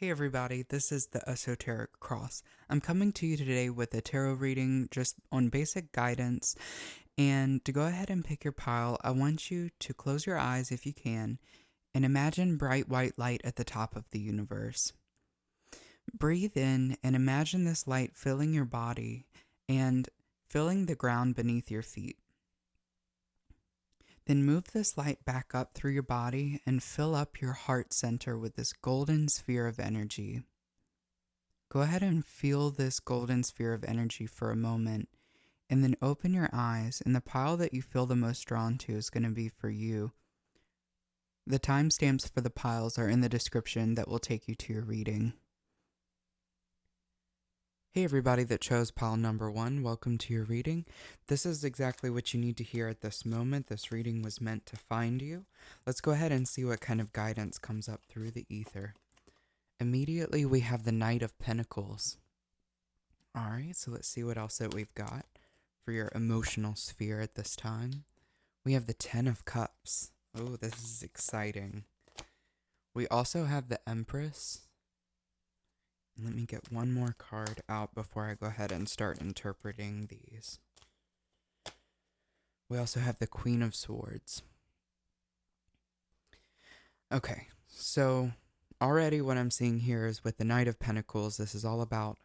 Hey everybody, this is the Esoteric Cross. I'm coming to you today with a tarot reading just on basic guidance. And to go ahead and pick your pile, I want you to close your eyes if you can and imagine bright white light at the top of the universe. Breathe in and imagine this light filling your body and filling the ground beneath your feet. Then move this light back up through your body and fill up your heart center with this golden sphere of energy. Go ahead and feel this golden sphere of energy for a moment, and then open your eyes, and the pile that you feel the most drawn to is going to be for you. The timestamps for the piles are in the description that will take you to your reading. Hey everybody that chose pile number 1, welcome to your reading. This is exactly what you need to hear at this moment. This reading was meant to find you. Let's go ahead and see what kind of guidance comes up through the ether. Immediately we have the Knight of Pentacles. Alright, so let's see what else that we've got for your emotional sphere at this time. We have the Ten of Cups. Oh, this is exciting. We also have the Empress. Let me get one more card out before I go ahead and start interpreting these. We also have the Queen of Swords. Okay, so already what I'm seeing here is with the Knight of Pentacles, this is all about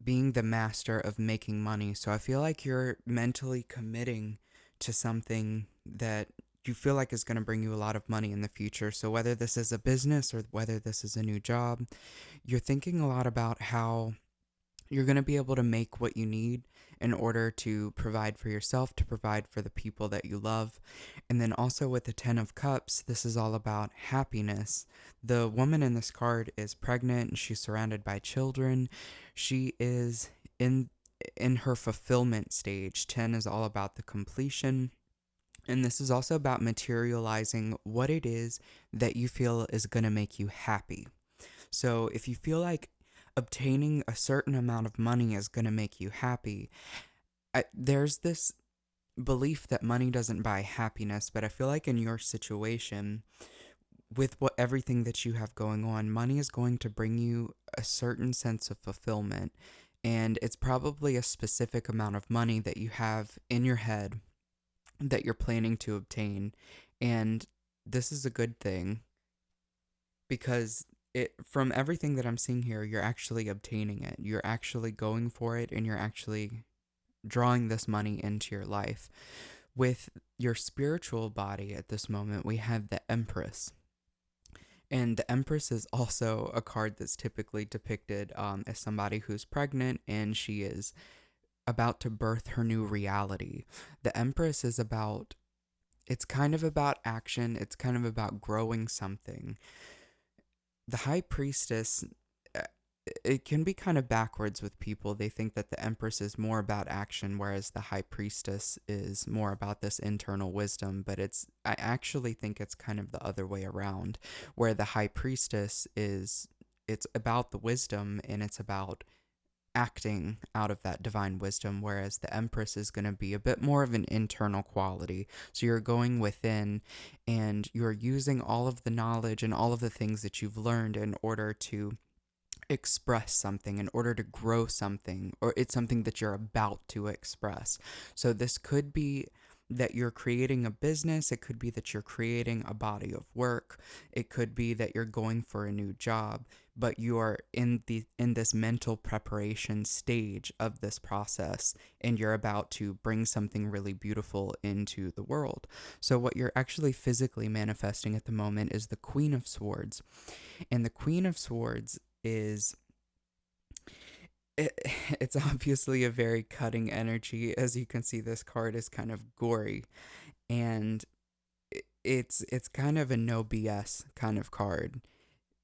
being the master of making money. So I feel like you're mentally committing to something that you feel like is going to bring you a lot of money in the future. So whether this is a business or whether this is a new job, you're thinking a lot about how you're going to be able to make what you need in order to provide for yourself, to provide for the people that you love. And then also with the Ten of Cups, this is all about happiness. The woman in this card is pregnant and she's surrounded by children. She is in her fulfillment stage. 10 is all about the completion. And this is also about materializing what it is that you feel is going to make you happy. So if you feel like obtaining a certain amount of money is going to make you happy, there's this belief that money doesn't buy happiness, but I feel like in your situation, with everything that you have going on, money is going to bring you a certain sense of fulfillment, and it's probably a specific amount of money that you have in your head that you're planning to obtain, and this is a good thing because from everything that I'm seeing here, you're actually obtaining it. You're actually going for it, and you're actually drawing this money into your life. With your spiritual body at this moment, we have the Empress. And the Empress is also a card that's typically depicted as somebody who's pregnant and she is about to birth her new reality. The Empress is about, it's kind of about action, it's kind of about growing something. The High Priestess, uh, it can be kind of backwards with people. They think that the Empress is more about action, whereas the High Priestess is more about this internal wisdom. But I actually think it's kind of the other way around, where the High Priestess it's about the wisdom and it's about acting out of that divine wisdom, whereas the Empress is going to be a bit more of an internal quality. So you're going within and you're using all of the knowledge and all of the things that you've learned in order to express something, in order to grow something, or it's something that you're about to express. So this could be that you're creating a business, it could be that you're creating a body of work, it could be that you're going for a new job, but you are in this mental preparation stage of this process, and you're about to bring something really beautiful into the world. So what you're actually physically manifesting at the moment is the Queen of Swords. And the Queen of Swords is it, it's obviously a very cutting energy. As you can see, this card is kind of gory, and it's kind of a no BS kind of card.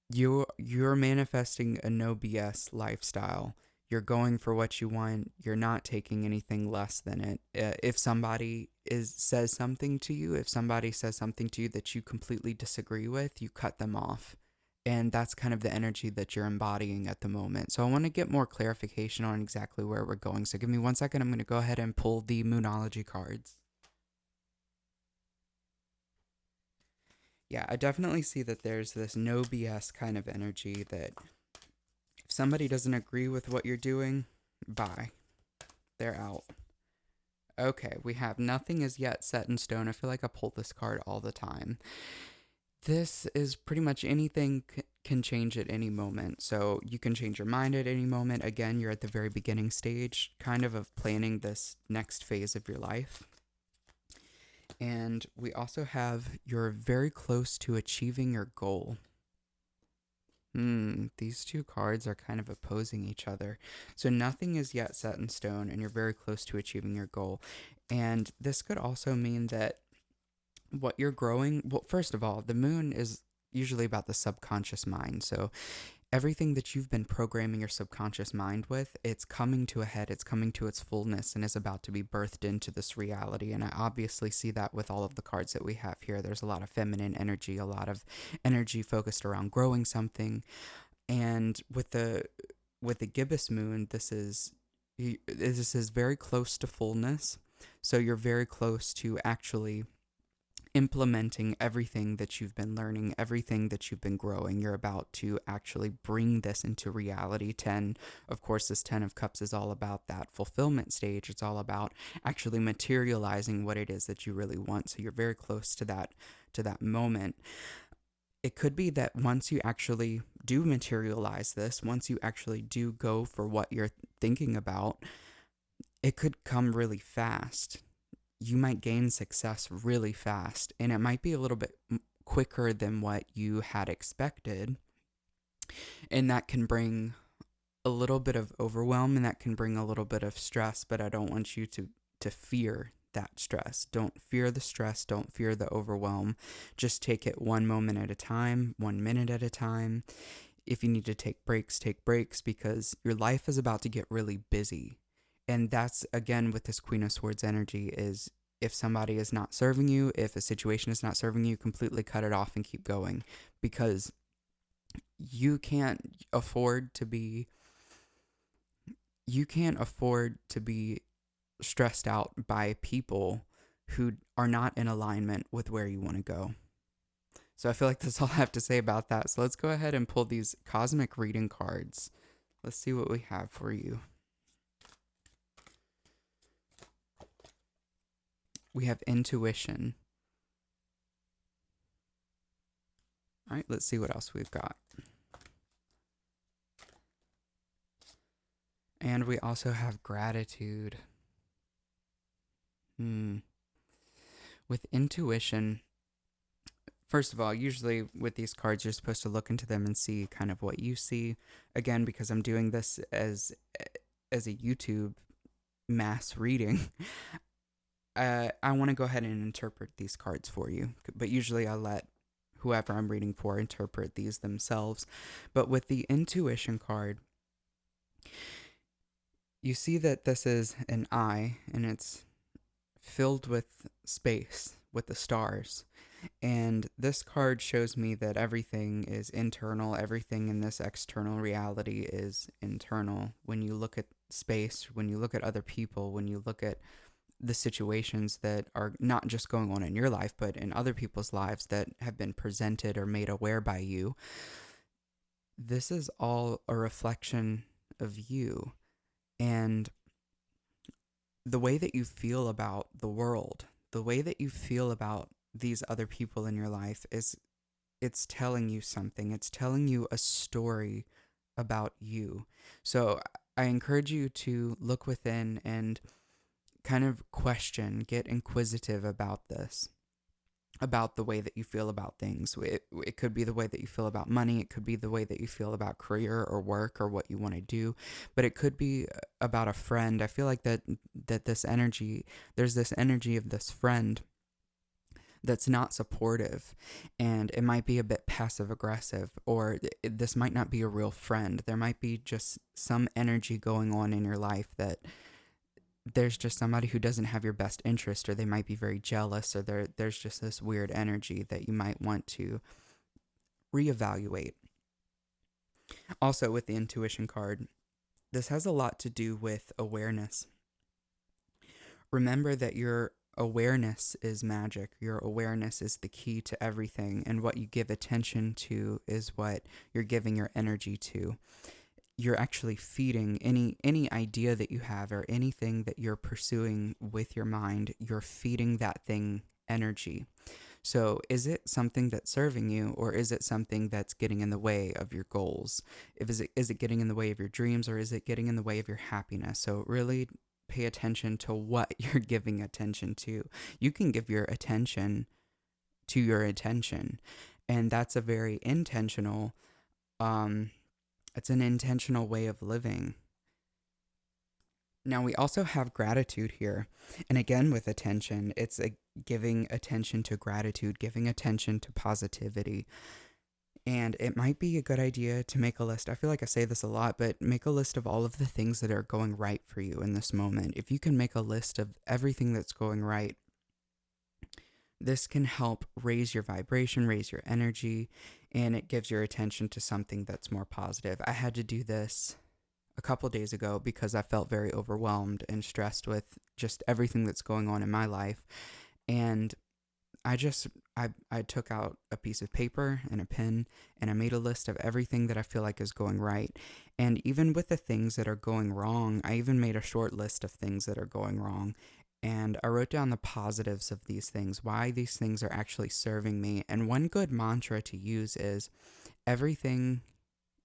You're manifesting a no BS lifestyle. You're going for what you want. You're not taking anything less than it. If somebody says something to you, if somebody says something to you that you completely disagree with, you cut them off. And that's kind of the energy that you're embodying at the moment. So I want to get more clarification on exactly where we're going. So give me 1 second. I'm going to go ahead and pull the Moonology cards. Yeah, I definitely see that there's this no BS kind of energy that somebody doesn't agree with what you're doing, bye. They're out. Okay, we have nothing is yet set in stone. I feel like I pull this card all the time. This is pretty much anything can change at any moment. So you can change your mind at any moment. Again, you're at the very beginning stage, kind of planning this next phase of your life. And we also have you're very close to achieving your goal. These two cards are kind of opposing each other. So nothing is yet set in stone, and you're very close to achieving your goal. And this could also mean that what you're growing, well, first of all, the moon is usually about the subconscious mind. So everything that you've been programming your subconscious mind with, it's coming to a head, it's coming to its fullness, and is about to be birthed into this reality. And I obviously see that with all of the cards that we have here. There's a lot of feminine energy, a lot of energy focused around growing something. And with the gibbous moon, this is very close to fullness. So you're very close to actually implementing everything that you've been learning, everything that you've been growing. You're about to actually bring this into reality. 10, of course, this 10 of Cups is all about that fulfillment stage. It's all about actually materializing what it is that you really want. So you're very close to that moment. It could be that once you actually do materialize this, once you actually do go for what you're thinking about, it could come really fast. You might gain success really fast, and it might be a little bit quicker than what you had expected. And that can bring a little bit of overwhelm, and that can bring a little bit of stress, but I don't want you to fear that stress. Don't fear the stress. Don't fear the overwhelm. Just take it one moment at a time, 1 minute at a time. If you need to take breaks, because your life is about to get really busy. And that's, again, with this Queen of Swords energy, is if somebody is not serving you, if a situation is not serving you, completely cut it off and keep going, because you can't afford to be stressed out by people who are not in alignment with where you want to go. So I feel like that's all I have to say about that. So let's go ahead and pull these cosmic reading cards. Let's see what we have for you. We have intuition. All right, let's see what else we've got. And we also have gratitude. With intuition, first of all, usually with these cards, you're supposed to look into them and see kind of what you see. Again, because I'm doing this as a YouTube mass reading, I want to go ahead and interpret these cards for you. But usually I let whoever I'm reading for interpret these themselves. But with the intuition card, you see that this is an eye, and it's filled with space, with the stars. And this card shows me that everything is internal. Everything in this external reality is internal. When you look at space, when you look at other people, when you look at the situations that are not just going on in your life, but in other people's lives that have been presented or made aware by you, this is all a reflection of you. And the way that you feel about the world, the way that you feel about these other people in your life, it's telling you something. It's telling you a story about you. So I encourage you to look within and kind of question, get inquisitive about this, about the way that you feel about things. It could be the way that you feel about money. It could be the way that you feel about career or work or what you want to do. But it could be about a friend. I feel like that this energy, there's this energy of this friend that's not supportive, and it might be a bit passive aggressive, or this might not be a real friend. There might be just some energy going on in your life that there's just somebody who doesn't have your best interest, or they might be very jealous, or there's just this weird energy that you might want to reevaluate. Also, with the intuition card, this has a lot to do with awareness. Remember that your awareness is magic. Your awareness is the key to everything, and what you give attention to is what you're giving your energy to. you're actually feeding any idea that you have or anything that you're pursuing with your mind, you're feeding that thing energy. So, is it something that's serving you, or is it something that's getting in the way of your goals? If is it getting in the way of your dreams, or is it getting in the way of your happiness? So, really pay attention to what you're giving attention to. You can give your attention to your attention, and that's a very intentional um it's an intentional way of living. Now, we also have gratitude here. And again, with attention, it's a giving attention to gratitude, giving attention to positivity. And it might be a good idea to make a list. I feel like I say this a lot, but make a list of all of the things that are going right for you in this moment. If you can make a list of everything that's going right, this can help raise your vibration, raise your energy, and it gives your attention to something that's more positive. I had to do this a couple days ago because I felt very overwhelmed and stressed with just everything that's going on in my life. And I just I took out a piece of paper and a pen, and I made a list of everything that I feel like is going right. And even with the things that are going wrong, I even made a short list of things that are going wrong. And I wrote down the positives of these things, why these things are actually serving me. And one good mantra to use is everything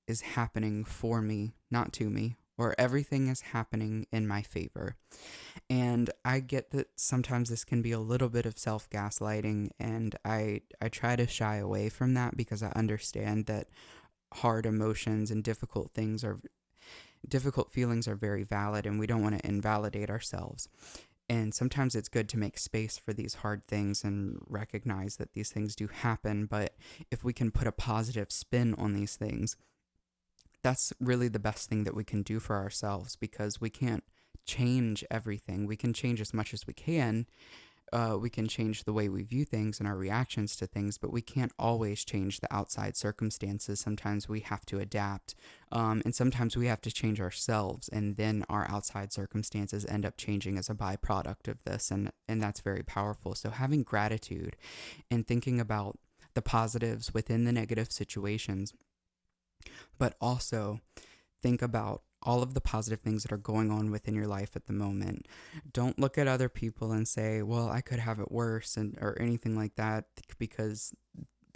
is happening for me, not to me, or everything is happening in my favor. And I get that sometimes this can be a little bit of self-gaslighting, and I try to shy away from that because I understand that hard emotions and difficult feelings are very valid, and we don't want to invalidate ourselves. And sometimes it's good to make space for these hard things and recognize that these things do happen, but if we can put a positive spin on these things, that's really the best thing that we can do for ourselves, because we can't change everything. We can change as much as we can. We can change the way we view things and our reactions to things, but we can't always change the outside circumstances. Sometimes we have to adapt, and sometimes we have to change ourselves, and then our outside circumstances end up changing as a byproduct of this, and that's very powerful. So having gratitude and thinking about the positives within the negative situations, but also think about all of the positive things that are going on within your life at the moment. Don't look at other people and say, well, I could have it worse, and or anything like that, because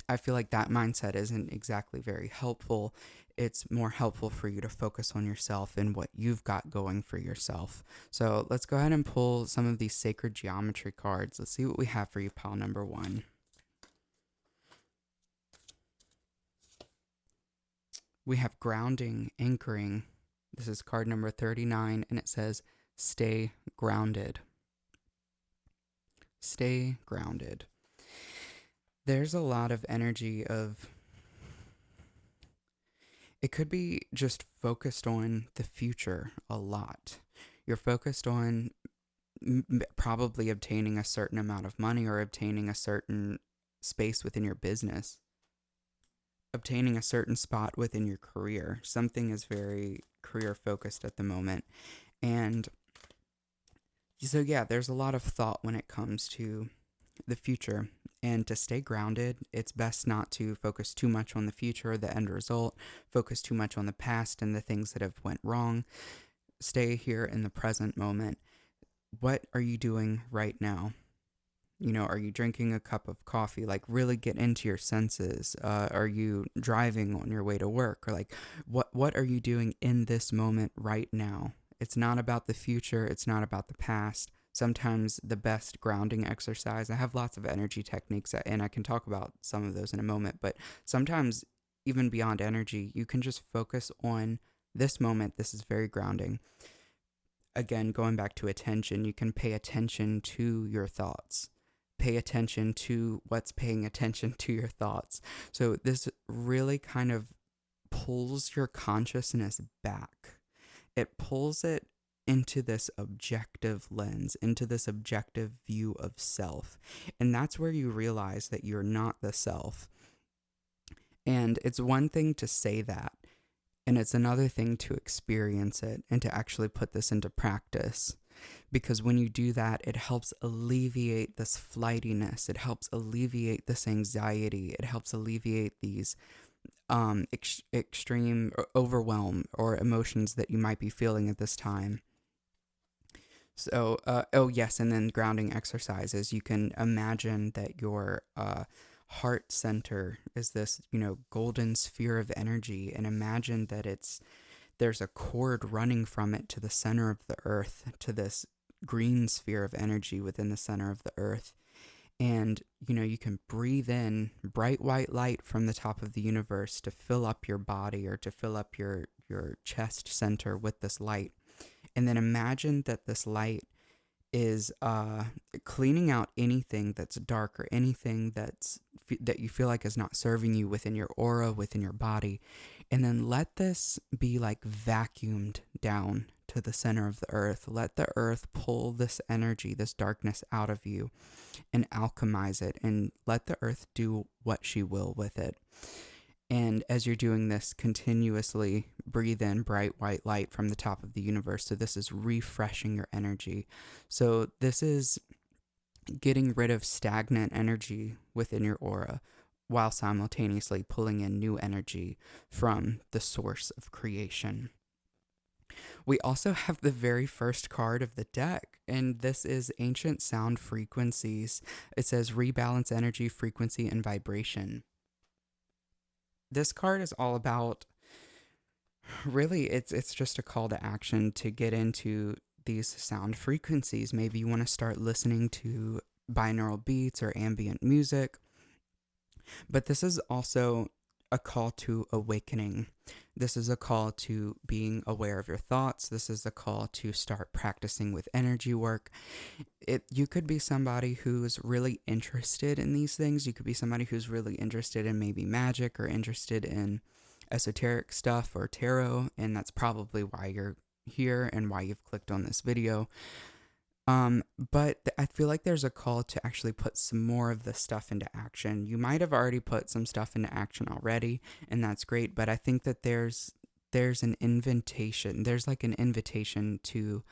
I feel like that mindset isn't exactly very helpful. It's more helpful for you to focus on yourself and what you've got going for yourself. So let's go ahead and pull some of these sacred geometry cards. Let's see what we have for you, pile number one. We have grounding, anchoring. This is card number 39, and it says, stay grounded. Stay grounded. There's a lot of energy of, it could be just focused on the future a lot. You're focused on probably obtaining a certain amount of money, or obtaining a certain space within your business, obtaining a certain spot within your career. Something is very career focused at the moment. And so, yeah, there's a lot of thought when it comes to the future. And to stay grounded, it's best not to focus too much on the future or the end result, focus too much on the past and the things that have went wrong. Stay here in the present moment. What are you doing right now? You know, are you drinking a cup of coffee? Like, really get into your senses. Are you driving on your way to work? Or like, what are you doing in this moment right now? It's not about the future. It's not about the past. Sometimes the best grounding exercise, I have lots of energy techniques, and I can talk about some of those in a moment, but sometimes even beyond energy, you can just focus on this moment. This is very grounding. Again, going back to attention, you can pay attention to your thoughts. Pay attention to what's paying attention to your thoughts. So this really kind of pulls your consciousness back. It pulls it into this objective lens, into this objective view of self. And that's where you realize that you're not the self. And it's one thing to say that, and it's another thing to experience it and to actually put this into practice. Because when you do that, it helps alleviate this flightiness. It helps alleviate this anxiety. It helps alleviate these extreme overwhelm or emotions that you might be feeling at this time. So, oh yes, and then grounding exercises. You can imagine that your heart center is this, golden sphere of energy, and imagine that there's a cord running from it to the center of the earth, to this green sphere of energy within the center of the earth. And, you can breathe in bright white light from the top of the universe to fill up your body or to fill up your chest center with this light. And then imagine that this light is cleaning out anything that's dark or anything that you feel like is not serving you within your aura, within your body. And then let this be like vacuumed down to the center of the earth. Let the earth pull this energy, this darkness out of you and alchemize it, and let the earth do what she will with it. And as you're doing this, continuously breathe in bright white light from the top of the universe. So this is refreshing your energy. So this is getting rid of stagnant energy within your aura while simultaneously pulling in new energy from the source of creation. We also have the very first card of the deck, and this is Ancient Sound Frequencies. It says rebalance energy, frequency, and vibration. This card is all about, really, it's just a call to action to get into these sound frequencies. Maybe you want to start listening to binaural beats or ambient music. But this is also a call to awakening. This is a call to being aware of your thoughts. This is a call to start practicing with energy work. You could be somebody who's really interested in these things. You could be somebody who's really interested in maybe magic or interested in esoteric stuff or tarot, and that's probably why you're here and why you've clicked on this video. But I feel like there's a call to actually put some more of this stuff into action. You might have already put some stuff into action already, and that's great, but I think that there's an invitation. There's like an invitation to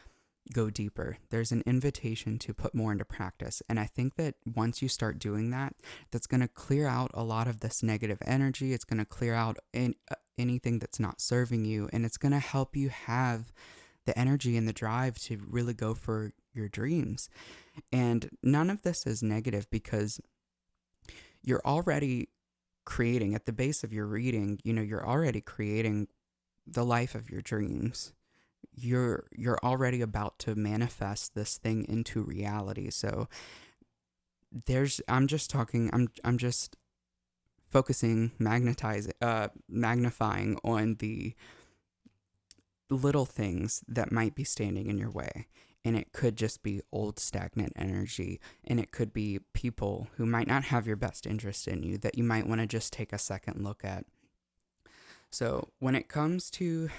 go deeper. There's an invitation to put more into practice. And I think that once you start doing that, that's going to clear out a lot of this negative energy. It's going to clear out anything that's not serving you, and it's going to help you have the energy and the drive to really go for your dreams. And none of this is negative, because you're already creating at the base of your reading, you're already creating the life of your dreams. You're already about to manifest this thing into reality. So I'm just focusing, magnifying on the little things that might be standing in your way. And it could just be old stagnant energy, and it could be people who might not have your best interest in you that you might want to just take a second look at. So when it comes to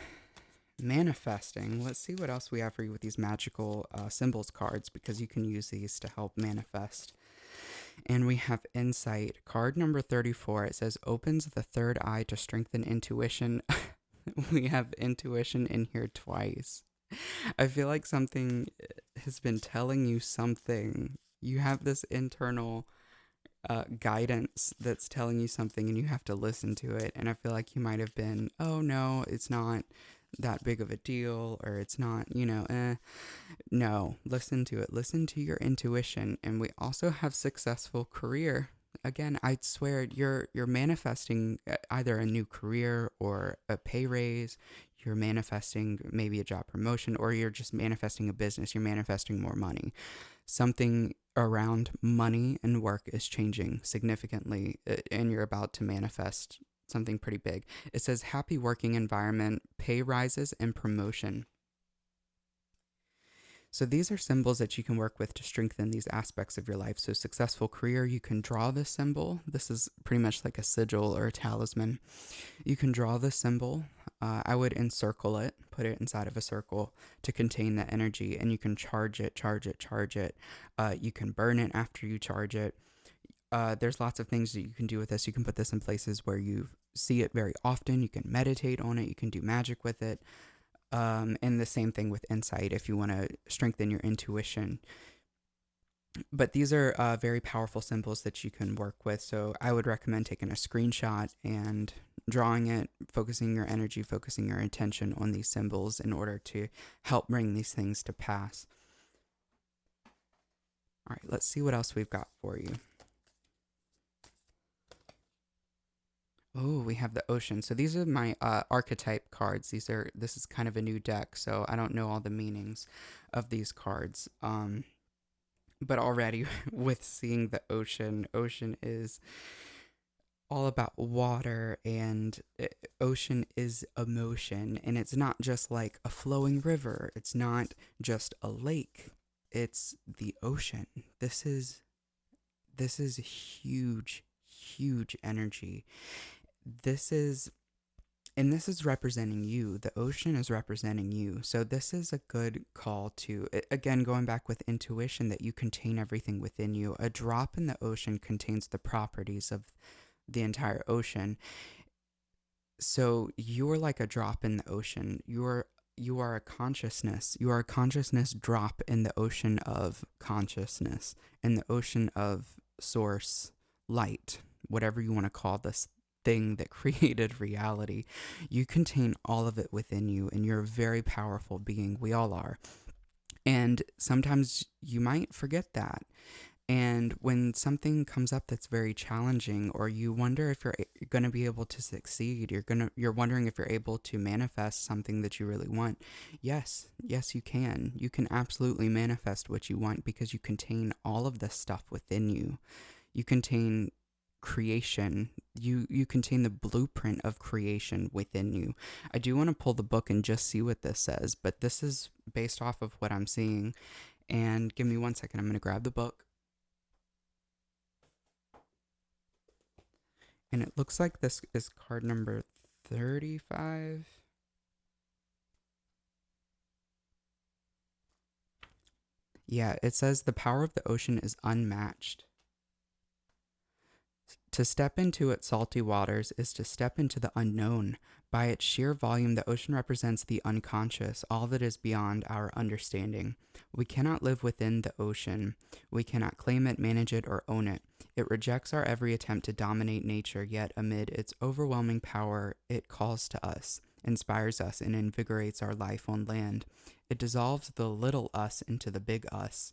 manifesting, let's see what else we have for you with these magical symbols cards, because you can use these to help manifest. And we have Insight, card number 34. It says opens the third eye to strengthen intuition. We have intuition in here twice. I feel like something has been telling you something. You have this internal guidance that's telling you something, and you have to listen to it. And I feel like you might have been, oh no, it's not that big of a deal, or it's not, No, listen to it. Listen to your intuition. And we also have successful career. Again, I swear you're manifesting either a new career or a pay raise. You're manifesting maybe a job promotion, or you're just manifesting a business. You're manifesting more money. Something around money and work is changing significantly, and you're about to manifest something pretty big. It says happy working environment, pay rises, and promotion. So these are symbols that you can work with to strengthen these aspects of your life. So successful career, you can draw this symbol. This is pretty much like a sigil or a talisman. You can draw this symbol. I would encircle it, put it inside of a circle to contain that energy, and you can charge it. You can burn it after you charge it. There's lots of things that you can do with this. You can put this in places where you see it very often. You can meditate on it. You can do magic with it. And the same thing with Insight if you want to strengthen your intuition. But these are very powerful symbols that you can work with. So I would recommend taking a screenshot and drawing it, focusing your energy, focusing your attention on these symbols in order to help bring these things to pass. All right, let's see what else we've got for you. Oh, we have the ocean. So these are my archetype cards. This is kind of a new deck, so I don't know all the meanings of these cards. But already with seeing the ocean is all about water, and ocean is emotion, and it's not just like a flowing river. It's not just a lake. It's the ocean. This is huge energy. This is and this is representing you. The ocean is representing you. So this is a good call to, again, going back with intuition, that you contain everything within you. A drop in the ocean contains the properties of the entire ocean. So you're like a drop in the ocean. You are a consciousness. You are a consciousness drop in the ocean of consciousness, in the ocean of source, light, whatever you want to call this thing that created reality. You contain all of it within you, and you're a very powerful being. We all are. And sometimes you might forget that. And when something comes up that's very challenging, or you wonder if you're going to be able to succeed, you're wondering if you're able to manifest something that you really want. Yes, you can. You can absolutely manifest what you want, because you contain all of this stuff within you. You contain creation. You contain the blueprint of creation within you. I do want to pull the book and just see what this says, but this is based off of what I'm seeing. And give me 1 second. I'm going to grab the book. And it looks like this is card number 35. Yeah, it says the power of the ocean is unmatched. To step into its salty waters is to step into the unknown. By its sheer volume, the ocean represents the unconscious, all that is beyond our understanding. We cannot live within the ocean. We cannot claim it, manage it, or own it. It rejects our every attempt to dominate nature, yet amid its overwhelming power, it calls to us, inspires us, and invigorates our life on land. It dissolves the little us into the big us.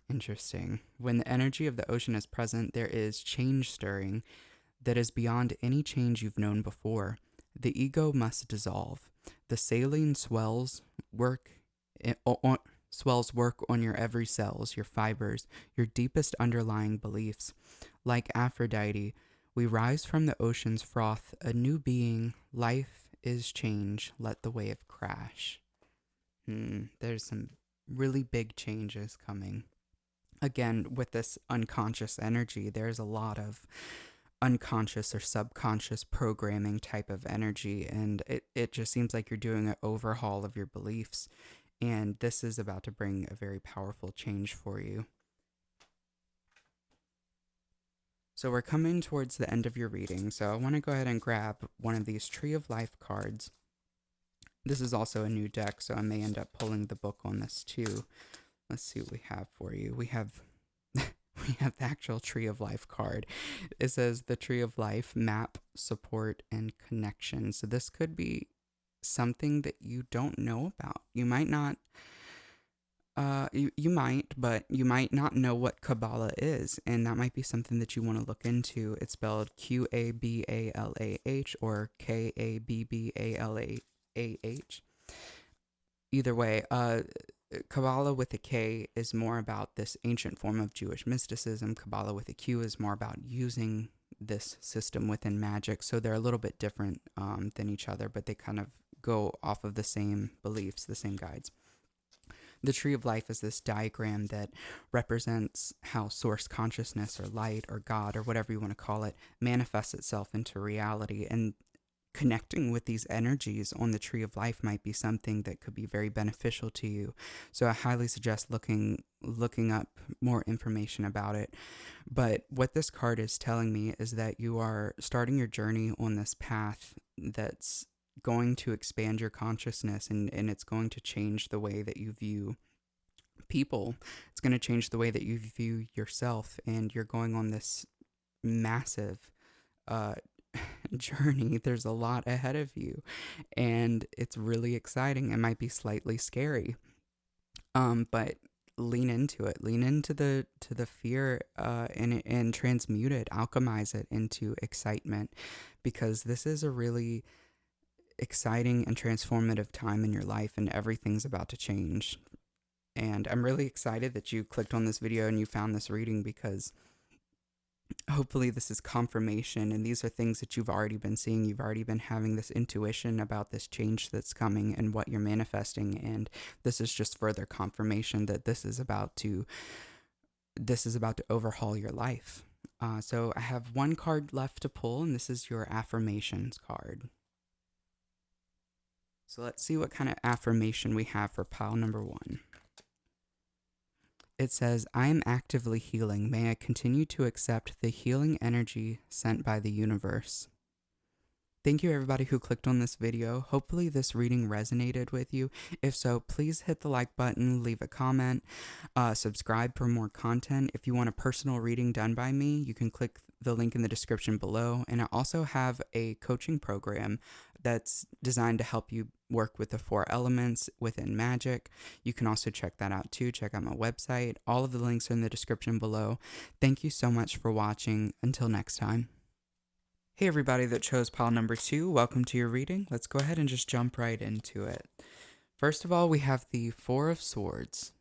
Interesting. When the energy of the ocean is present, there is change stirring that is beyond any change you've known before. The ego must dissolve. The saline swells work on your every cells, your fibers, your deepest underlying beliefs. Like Aphrodite, we rise from the ocean's froth, a new being. Life is change. Let the wave crash. There's some really big changes coming. Again, with this unconscious energy, there's a lot of unconscious or subconscious programming type of energy, and it just seems like you're doing an overhaul of your beliefs, and this is about to bring a very powerful change for you. So we're coming towards the end of your reading, so I want to go ahead and grab one of these Tree of Life cards. This is also a new deck, so I may end up pulling the book on this too. Let's see what we have for you. We have the actual Tree of Life card. It says the Tree of Life, map, support, and connection. So this could be something that you don't know about. You might not, you might, but you might not know what Kabbalah is, and that might be something that you want to look into. It's spelled Qabalah or Kabbalah. Either way, Kabbalah with a K is more about this ancient form of Jewish mysticism. Kabbalah with a Q is more about using this system within magic. So they're a little bit different than each other, but they kind of go off of the same beliefs, the same guides. The Tree of Life is this diagram that represents how source consciousness or light or God or whatever you want to call it manifests itself into reality. And connecting with these energies on the Tree of Life might be something that could be very beneficial to you. So I highly suggest looking up more information about it. But what this card is telling me is that you are starting your journey on this path that's going to expand your consciousness, and it's going to change the way that you view people. It's going to change the way that you view yourself, and you're going on this massive journey. There's a lot ahead of you, and it's really exciting. It might be slightly scary, but lean into it. Lean into the fear, and transmute it, alchemize it into excitement, because this is a really exciting and transformative time in your life, and everything's about to change. And I'm really excited that you clicked on this video and you found this reading, because hopefully this is confirmation, and these are things that you've already been seeing. You've already been having this intuition about this change that's coming and what you're manifesting, and this is just further confirmation that this is about to overhaul your life. So I have one card left to pull, and this is your affirmations card. So let's see what kind of affirmation we have for pile number 1. It says, I am actively healing. May I continue to accept the healing energy sent by the universe. Thank you, everybody who clicked on this video. Hopefully this reading resonated with you. If so, please hit the like button, leave a comment, subscribe for more content. If you want a personal reading done by me, you can click the link in the description below. And I also have a coaching program that's designed to help you work with the 4 elements within magic. You can also check that out too. Check out my website. All of the links are in the description below. Thank you so much for watching. Until next time. Hey everybody that chose pile number 2, welcome to your reading. Let's go ahead and just jump right into it. First of all, we have the 4 of Swords.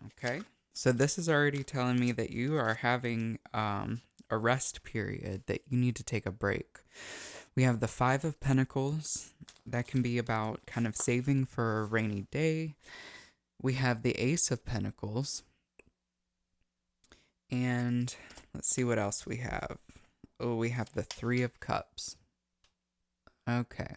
Okay, so this is already telling me that you are having a rest period, that you need to take a break. We have the 5 of Pentacles. That can be about kind of saving for a rainy day. We have the Ace of Pentacles. And let's see what else we have. Oh, we have the 3 of Cups. Okay.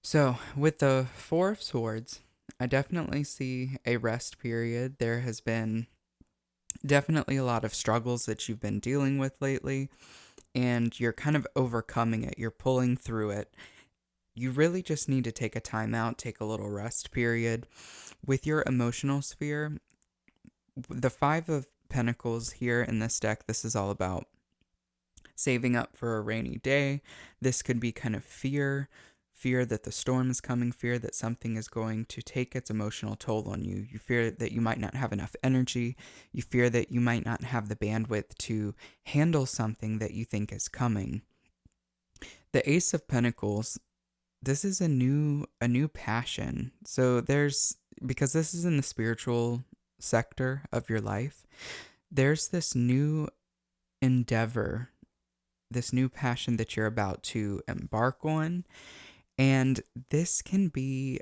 So, with the 4 of Swords, I definitely see a rest period. There has been definitely a lot of struggles that you've been dealing with lately, and you're kind of overcoming it. You're pulling through it. You really just need to take a time out, take a little rest period. With your emotional sphere, the 5 of Pentacles here in this deck, this is all about saving up for a rainy day. This could be kind of fear that the storm is coming, fear that something is going to take its emotional toll on you. You fear that you might not have enough energy. You fear that you might not have the bandwidth to handle something that you think is coming. The Ace of Pentacles, this is a new passion. So because this is in the spiritual sector of your life, there's this new endeavor, this new passion that you're about to embark on. And this can be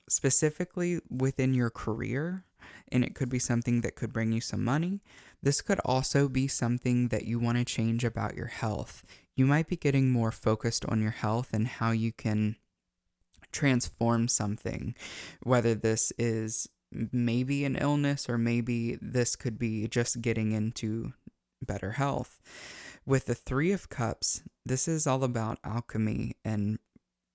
specifically within your career, and it could be something that could bring you some money. This could also be something that you want to change about your health. You might be getting more focused on your health and how you can transform something, whether this is maybe an illness, or maybe this could be just getting into better health. With the 3 of Cups, this is all about alchemy and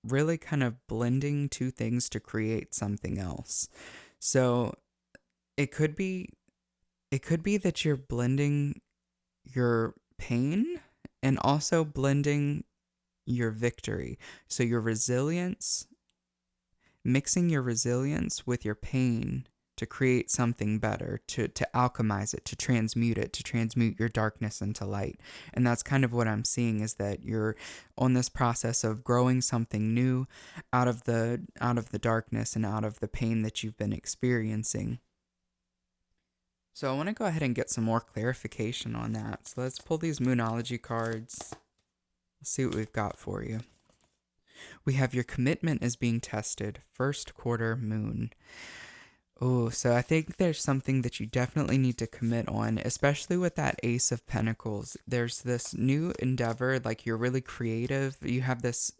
really kind of blending 2 things to create something else. So it could be that you're blending your pain and also blending your victory. So your resilience, mixing your resilience with your pain to create something better, to alchemize it, to transmute your darkness into light. And that's kind of what I'm seeing, is that you're on this process of growing something new out of the darkness and out of the pain that you've been experiencing. So I want to go ahead and get some more clarification on that. So let's pull these Moonology cards. Let's see what we've got for you. We have your commitment is being tested, first quarter moon. Oh, so I think there's something that you definitely need to commit on, especially with that Ace of Pentacles. There's this new endeavor, like you're really creative. You have this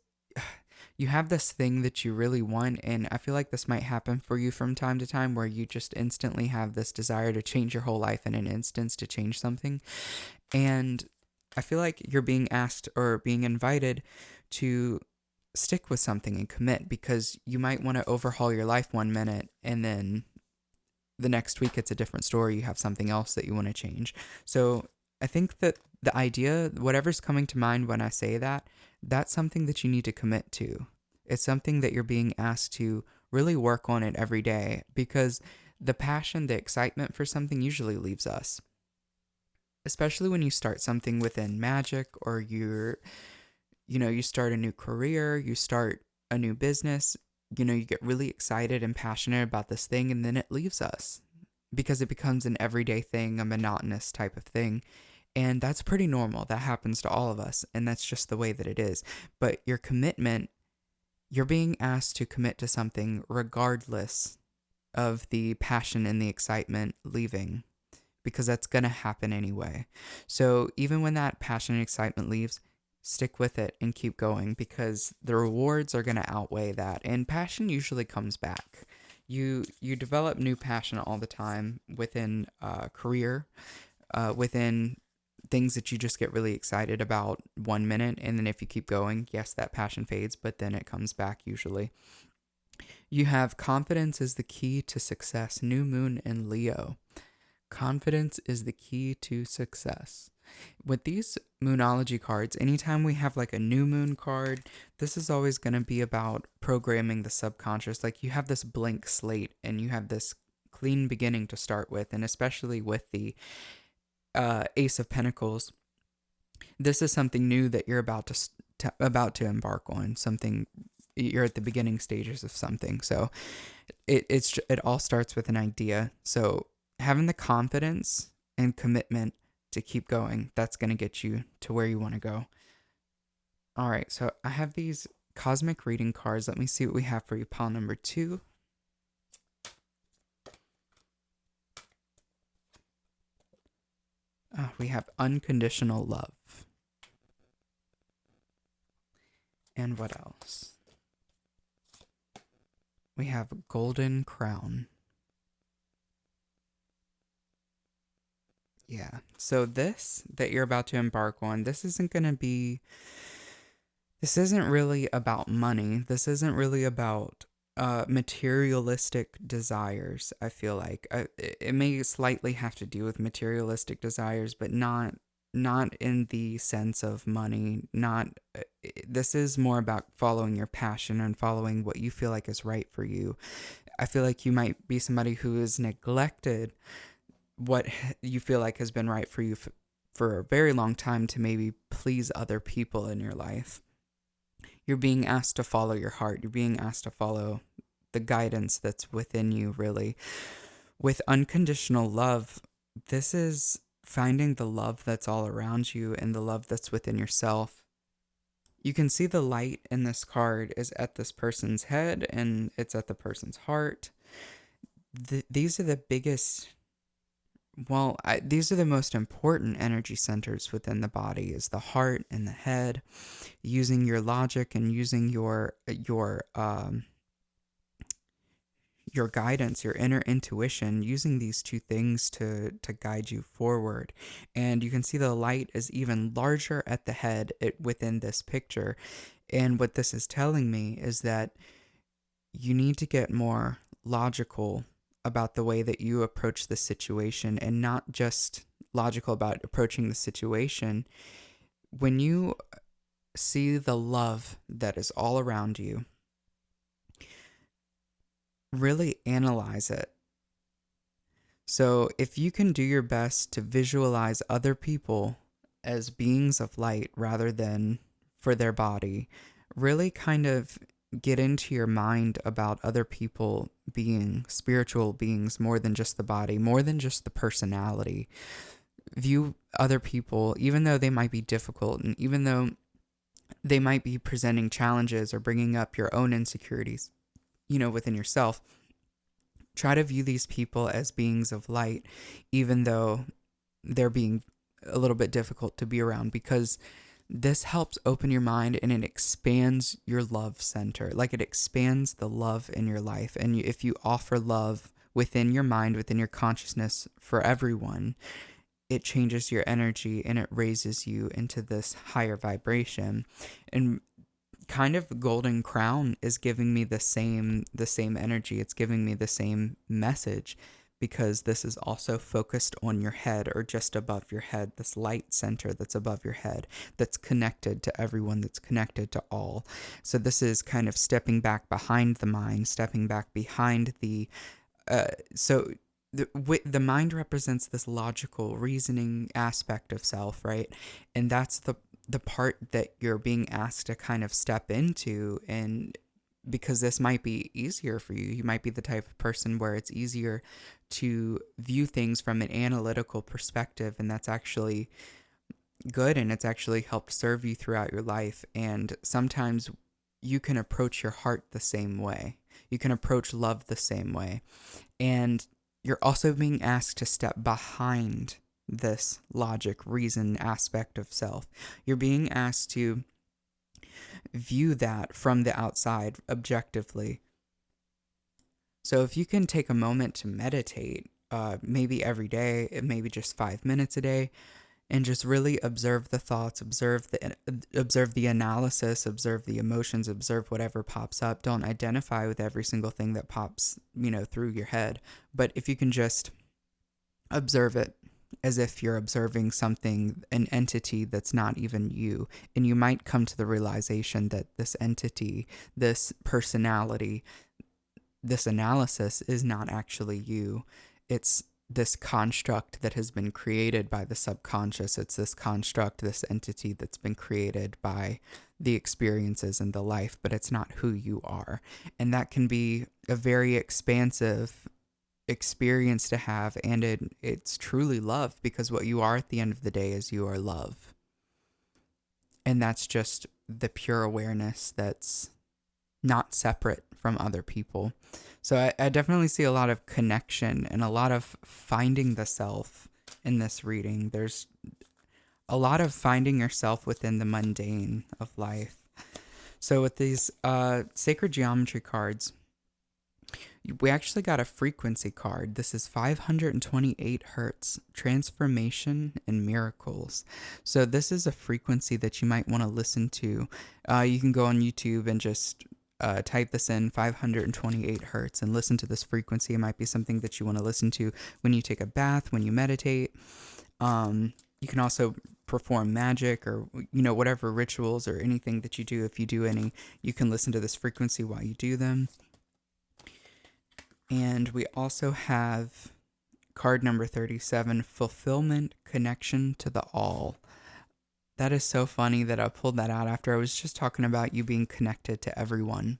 thing that you really want, and I feel like this might happen for you from time to time, where you just instantly have this desire to change your whole life in an instance, to change something. And I feel like you're being asked or being invited to stick with something and commit, because you might want to overhaul your life one minute and then the next week it's a different story. You have something else that you want to change. So I think that the idea, whatever's coming to mind when I say that, that's something that you need to commit to. It's something that you're being asked to really work on it every day, because the passion, the excitement for something usually leaves us. Especially when you start something within magic, or you start a new career, you start a new business, you get really excited and passionate about this thing, and then it leaves us because it becomes an everyday thing, a monotonous type of thing. And that's pretty normal. That happens to all of us, and that's just the way that it is. But your commitment, you're being asked to commit to something regardless of the passion and the excitement leaving, because that's going to happen anyway. So even when that passion and excitement leaves, stick with it and keep going, because the rewards are going to outweigh that. And passion usually comes back. You develop new passion all the time within career, within things that you just get really excited about 1 minute, and then if you keep going, yes, that passion fades, but then it comes back usually. You have confidence is the key to success. New moon in Leo. Confidence is the key to success. With these moonology cards, anytime we have like a new moon card, this is always going to be about programming the subconscious. Like, you have this blank slate and you have this clean beginning to start with, and especially with the Ace of Pentacles, this is something new that you're about to embark on. Something, you're at the beginning stages of something. So it all starts with an idea. So having the confidence and commitment to keep going, that's going to get you to where you want to go. All right, so I have these cosmic reading cards. Let me see what we have for you. Pile number 2. We have unconditional love. And what else? We have golden crown. Yeah. So this that you're about to embark on, this isn't really about money. This isn't really about materialistic desires. I feel like it may slightly have to do with materialistic desires, but not in the sense of money. Not This is more about following your passion and following what you feel like is right for you. I feel like you might be somebody who has neglected what you feel like has been right for you for a very long time to maybe please other people in your life. You're being asked to follow your heart. You're being asked to follow the guidance that's within you, really. With unconditional love, this is finding the love that's all around you and the love that's within yourself. You can see the light in this card is at this person's head and it's at the person's heart. These are the biggest, these are the most important energy centers within the body, is the heart and the head. Using your logic and using your guidance, your inner intuition, using these two things to guide you forward. And you can see the light is even larger at the head within this picture. And what this is telling me is that you need to get more logical about the way that you approach the situation, and not just logical about approaching the situation. When you see the love that is all around you, really analyze it. So if you can do your best to visualize other people as beings of light rather than for their body, really kind of get into your mind about other people being spiritual beings, more than just the body, more than just the personality. View other people, even though they might be difficult, and even though they might be presenting challenges or bringing up your own insecurities, within yourself. Try to view these people as beings of light, even though they're being a little bit difficult to be around, because this helps open your mind and it expands your love center. Like, it expands the love in your life. And if you offer love within your mind, within your consciousness for everyone, it changes your energy and it raises you into this higher vibration. And kind of golden crown is giving me the same energy. It's giving me the same message, because this is also focused on your head or just above your head, this light center that's above your head, that's connected to everyone, that's connected to all. So this is kind of stepping back behind the mind, stepping back behind the so the mind represents this logical reasoning aspect of self, right? And that's the part that you're being asked to kind of step into. And because this might be easier for you, you might be the type of person where it's easier to view things from an analytical perspective, and that's actually good, and it's actually helped serve you throughout your life. And sometimes you can approach your heart the same way, you can approach love the same way. And you're also being asked to step behind this logic, reason aspect of self. You're being asked to view that from the outside objectively. So if you can take a moment to meditate, maybe every day, maybe just 5 minutes a day, and just really observe the thoughts, observe the analysis, observe the emotions, observe whatever pops up. Don't identify with every single thing that pops, through your head. But if you can just observe it as if you're observing something, an entity that's not even you, and you might come to the realization that this entity, this personality, this analysis is not actually you. It's this construct that has been created by the subconscious. It's this construct, this entity that's been created by the experiences and the life, but it's not who you are. And that can be a very expansive experience to have, and it's truly love, because what you are at the end of the day is you are love. And that's just the pure awareness that's not separate from other people. So I definitely see a lot of connection and a lot of finding the self in this reading. There's a lot of finding yourself within the mundane of life. So with these sacred geometry cards, we actually got a frequency card. This is 528 hertz, transformation and miracles. So this is a frequency that you might want to listen to. You can go on YouTube and just type this in, 528 hertz, and listen to this frequency. It might be something that you want to listen to when you take a bath, when you meditate. You can also perform magic or, whatever rituals or anything that you do. If you do any, you can listen to this frequency while you do them. And we also have card number 37, fulfillment, connection to the all. That is so funny that I pulled that out after I was just talking about you being connected to everyone.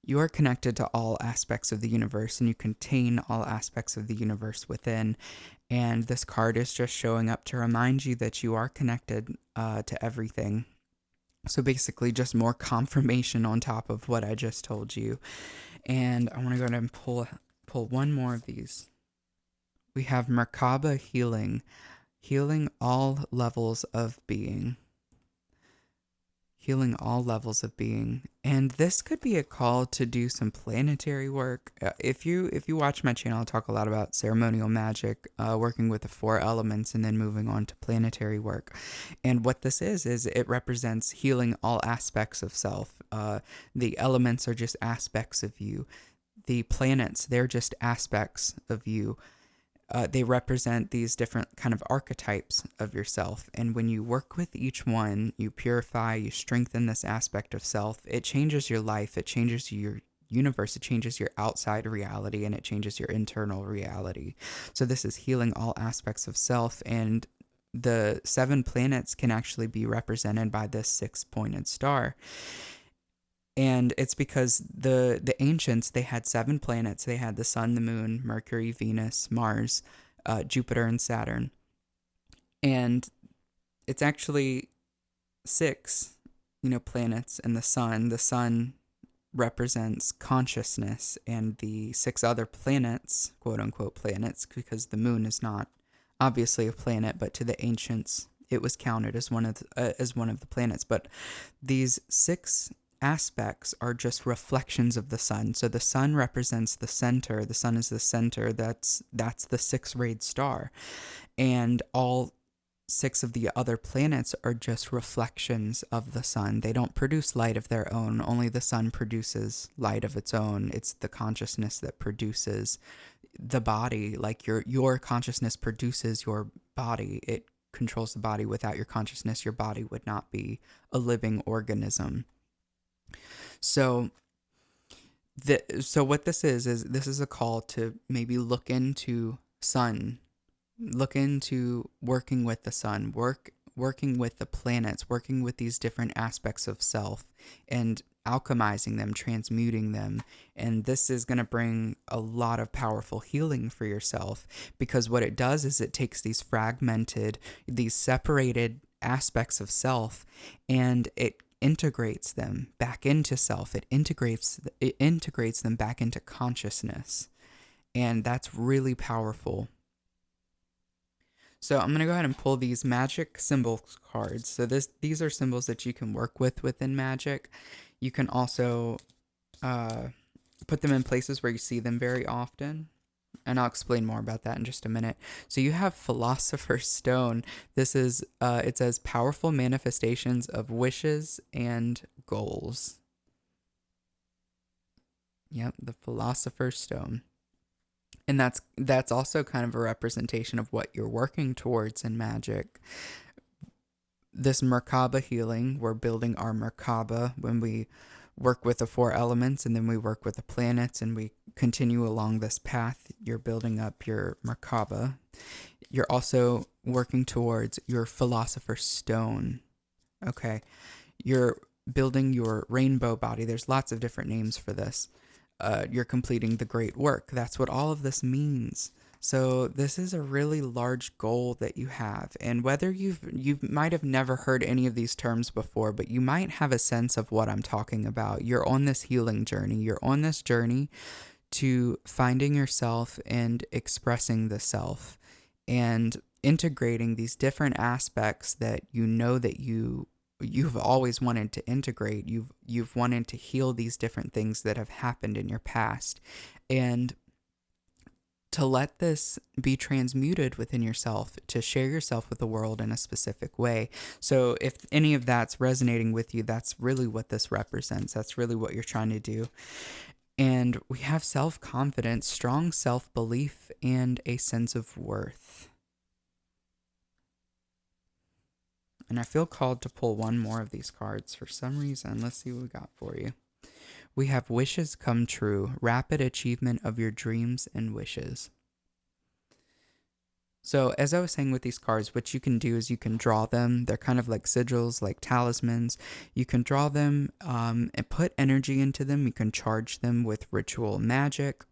You are connected to all aspects of the universe, and you contain all aspects of the universe within. And this card is just showing up to remind you that you are connected to everything. So basically just more confirmation on top of what I just told you. And I want to go ahead and pull one more of these. We have Merkaba healing all levels of being. Healing all levels of being. And this could be a call to do some planetary work. If you watch my channel, I talk a lot about ceremonial magic, working with the 4 elements and then moving on to planetary work. And what this is it represents healing all aspects of self. The elements are just aspects of you. The planets, they're just aspects of you. They represent these different kind of archetypes of yourself. And when you work with each one, you purify, you strengthen this aspect of self. It changes your life. It changes your universe. It changes your outside reality, and it changes your internal reality. So this is healing all aspects of self. And the 7 planets can actually be represented by this 6-pointed star. And it's because the ancients, they had 7 planets. They had the sun, the moon, Mercury, Venus, Mars, Jupiter, and Saturn. And it's actually 6, planets, and the sun. The sun represents consciousness, and the 6 other planets, quote unquote planets, because the moon is not obviously a planet, but to the ancients, it was counted as one of the planets. But these 6 aspects are just reflections of the sun. So the sun represents the center. The sun is the center. That's the 6-rayed star. And all 6 of the other planets are just reflections of the sun. They don't produce light of their own. Only the sun produces light of its own. It's the consciousness that produces the body. Like your consciousness produces your body. It controls the body. Without your consciousness, your body would not be a living organism. So so what this is this is a call to maybe look into working with the sun, working with the planets, working with these different aspects of self and alchemizing them, transmuting them. And this is going to bring a lot of powerful healing for yourself, because what it does is it takes these fragmented, these separated aspects of self, and it integrates them back into self. It integrates them back into consciousness. And that's really powerful. So I'm going to go ahead and pull these magic symbol cards. So these are symbols that you can work with within magic. You can also put them in places where you see them very often. And I'll explain more about that in just a minute. So you have Philosopher's Stone. This is, it says powerful manifestations of wishes and goals. Yep, the Philosopher's Stone. And that's also kind of a representation of what you're working towards in magic. This Merkaba healing, we're building our Merkaba when we work with the 4 elements, and then we work with the planets, and we continue along this path. You're building up your Merkaba. You're also working towards your Philosopher's Stone. Okay. You're building your rainbow body. There's lots of different names for this. You're completing the great work. That's what all of this means. So this is a really large goal that you have. And whether you might have never heard any of these terms before, but you might have a sense of what I'm talking about. You're on this healing journey. You're on this journey to finding yourself and expressing the self and integrating these different aspects that you know that you've always wanted to integrate. You've wanted to heal these different things that have happened in your past, and to let this be transmuted within yourself, to share yourself with the world in a specific way. So if any of that's resonating with you, that's really what this represents. That's really what you're trying to do. And we have self-confidence, strong self-belief, and a sense of worth. And I feel called to pull one more of these cards for some reason. Let's see what we got for you. We have wishes come true, rapid achievement of your dreams and wishes. So as I was saying with these cards, what you can do is you can draw them. They're kind of like sigils, like talismans. You can draw them and put energy into them. You can charge them with ritual magic.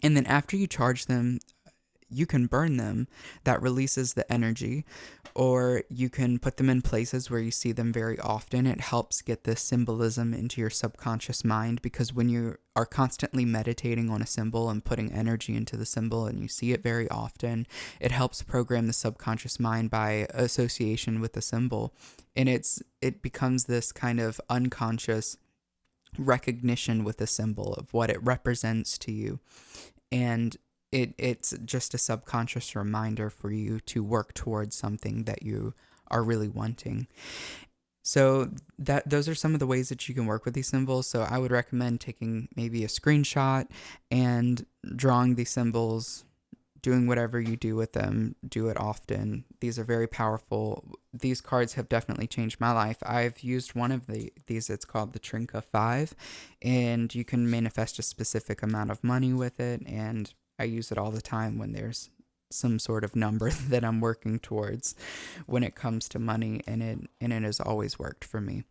And then after you charge them, you can burn them. That releases the energy. Or you can put them in places where you see them very often. It helps get this symbolism into your subconscious mind, because when you are constantly meditating on a symbol and putting energy into the symbol and you see it very often, it helps program the subconscious mind by association with the symbol. And it becomes this kind of unconscious recognition with the symbol of what it represents to you. And it's just a subconscious reminder for you to work towards something that you are really wanting. So those are some of the ways that you can work with these symbols. So I would recommend taking maybe a screenshot and drawing these symbols, doing whatever you do with them. Do it often. These are very powerful. These cards have definitely changed my life. I've used one of these. It's called the Trinka 5, and you can manifest a specific amount of money with it, and I use it all the time when there's some sort of number that I'm working towards when it comes to money, and it has always worked for me.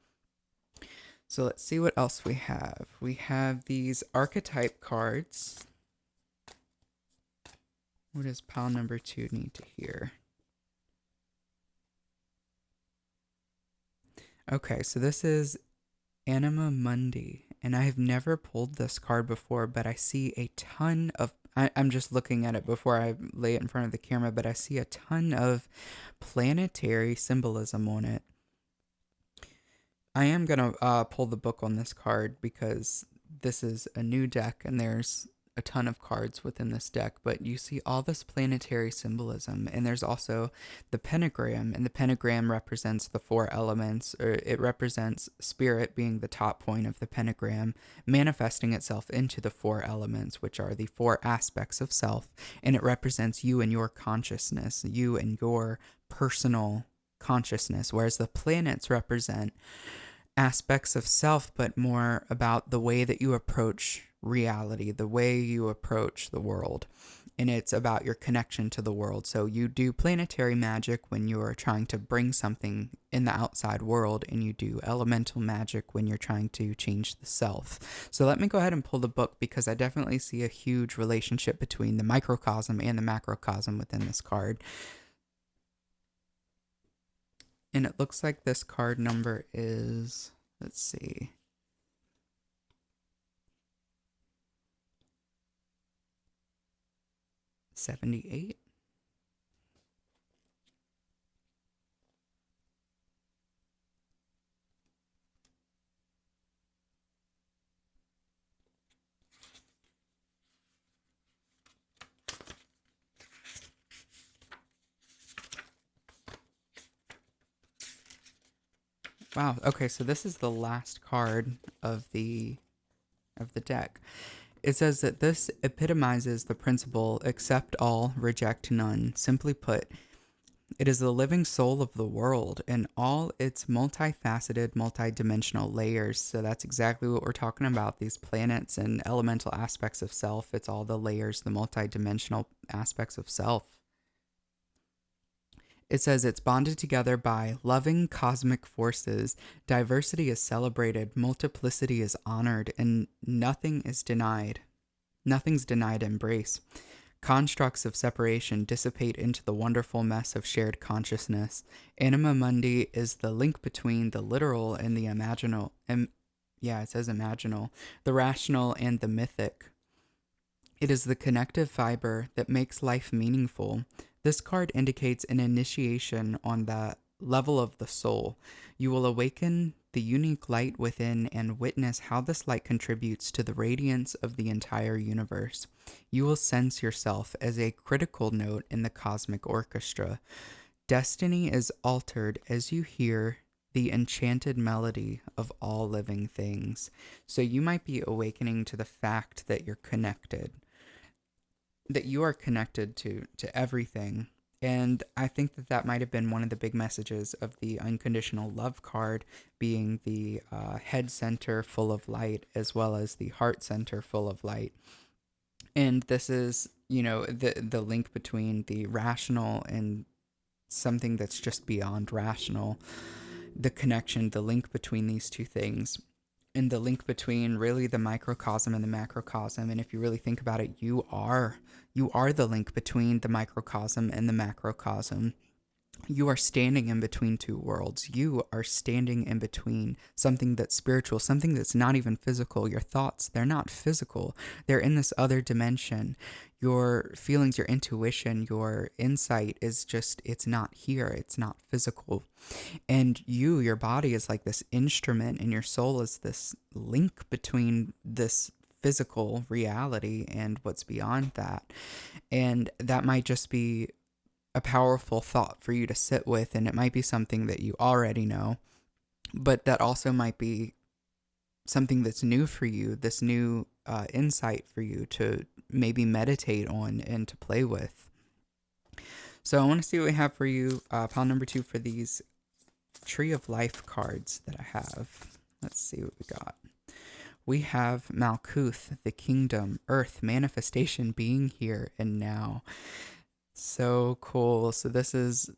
So let's see what else we have. We have these archetype cards. What does pile number 2 need to hear? Okay, so this is Anima Mundi, and I have never pulled this card before, but I see a ton of I'm just looking at it before I lay it in front of the camera, but I see a ton of planetary symbolism on it. I am going to pull the book on this card because this is a new deck, and there's a ton of cards within this deck, but you see all this planetary symbolism, and there's also the pentagram, and the pentagram represents the four elements, or it represents spirit being the top point of the pentagram, manifesting itself into the four elements, which are the four aspects of self, and it represents you and your consciousness, you and your personal consciousness, whereas the planets represent aspects of self, but more about the way that you approach reality, the way you approach the world. And it's about your connection to the world. So you do planetary magic when you're trying to bring something in the outside world, and you do elemental magic when you're trying to change the self. So let me go ahead and pull the book, because I definitely see a huge relationship between the microcosm and the macrocosm within this card. And it looks like this card number is, let's see, 78. Wow. Okay, so this is the last card of the deck. It says that this epitomizes the principle accept all, reject none. Simply put, it is the living soul of the world and all its multifaceted, multidimensional layers. So that's exactly what we're talking about, these planets and elemental aspects of self. It's all the layers, the multidimensional aspects of self. It says it's bonded together by loving cosmic forces. Diversity is celebrated, multiplicity is honored, and nothing is denied. Nothing's denied embrace. Constructs of separation dissipate into the wonderful mess of shared consciousness. Anima mundi is the link between the literal and the imaginal. It says imaginal. The rational and the mythic. It is the connective fiber that makes life meaningful. This card indicates an initiation on the level of the soul. You will awaken the unique light within and witness how this light contributes to the radiance of the entire universe. You will sense yourself as a critical note in the cosmic orchestra. Destiny is altered as you hear the enchanted melody of all living things. So you might be awakening to the fact that you're connected, that you are connected to everything. And I think that that might have been one of the big messages of the unconditional love card, being the head center full of light, as well as the heart center full of light. And this is, the link between the rational and something that's just beyond rational, the connection, the link between these two things, and the link between really the microcosm and the macrocosm. And if you really think about it, you are the link between the microcosm and the macrocosm. You are standing in between two worlds. You are standing in between something that's spiritual, something that's not even physical. Your thoughts, they're not physical. They're in this other dimension. Your feelings, your intuition, your insight is just, it's not here. It's not physical. And your body is like this instrument, and your soul is this link between this physical reality and what's beyond that. And that might just be a powerful thought for you to sit with, and it might be something that you already know, but that also might be something that's new for you, this new insight for you to maybe meditate on and to play with. So I want to see what we have for you, pile number 2 for these Tree of Life cards that I have. Let's see what we got. We have Malkuth, the kingdom, earth, manifestation, being here and now. So cool. So this is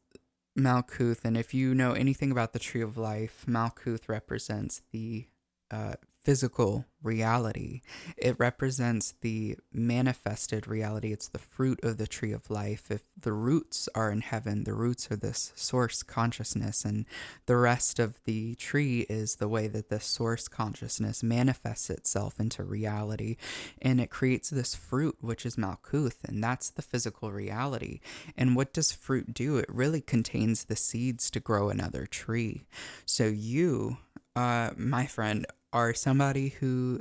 Malkuth, and if you know anything about the Tree of Life, Malkuth represents the physical reality. It represents the manifested reality. It's the fruit of the Tree of Life. If the roots are in heaven, the roots are this source consciousness, and the rest of the tree is the way that this source consciousness manifests itself into reality, and it creates this fruit, which is Malkuth, and that's the physical reality. And what does fruit do? It really contains the seeds to grow another tree. So you, my friend, are somebody who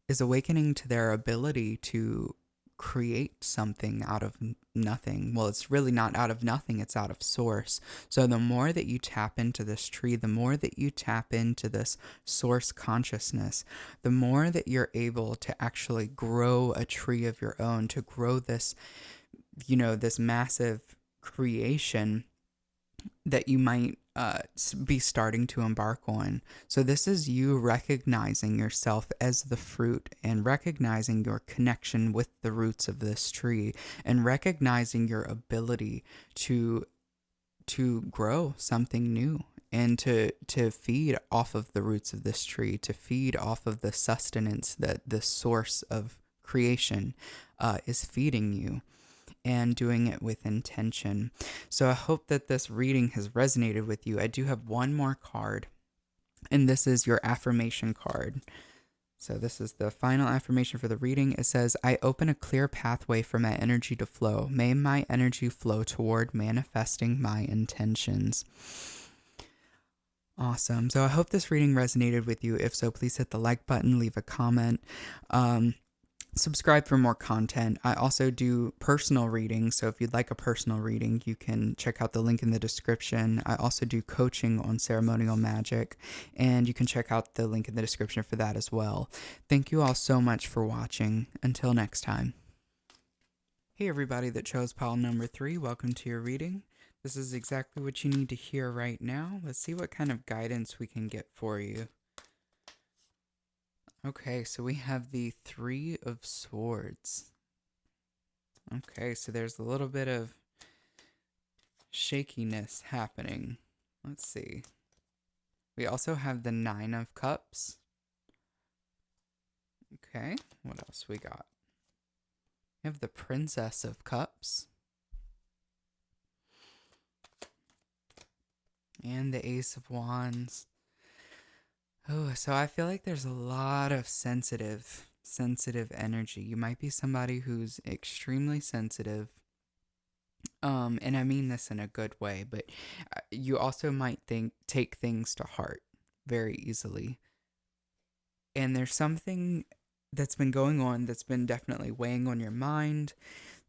is awakening to their ability to create something out of nothing. Well, it's really not out of nothing, it's out of source. So the more that you tap into this tree, the more that you tap into this source consciousness, the more that you're able to actually grow a tree of your own, to grow this, this massive creation that you might be starting to embark on. So, this is you recognizing yourself as the fruit and recognizing your connection with the roots of this tree and recognizing your ability to grow something new and to feed off of the roots of this tree, to feed off of the sustenance that the source of creation is feeding you, and doing it with intention. So I hope that this reading has resonated with you. I do have one more card, and this is your affirmation card. So this is the final affirmation for the reading. It says, I open a clear pathway for my energy to flow. May my energy flow toward manifesting my intentions. Awesome. So I hope this reading resonated with you. If so, please hit the like button, leave a comment. Subscribe for more content. I also do personal readings, so if you'd like a personal reading, you can check out the link in the description. I also do coaching on ceremonial magic, and you can check out the link in the description for that as well. Thank you all so much for watching. Until next time. Hey everybody that chose pile number 3, welcome to your reading. This is exactly what you need to hear right now. Let's see what kind of guidance we can get for you. Okay, so we have the 3 of Swords. Okay, so there's a little bit of shakiness happening. Let's see. We also have the 9 of Cups. Okay, what else we got? We have the Princess of Cups. And the Ace of Wands. Oh, so I feel like there's a lot of sensitive energy. You might be somebody who's extremely sensitive. And I mean this in a good way, but you also might take things to heart very easily. And there's something that's been going on that's been definitely weighing on your mind.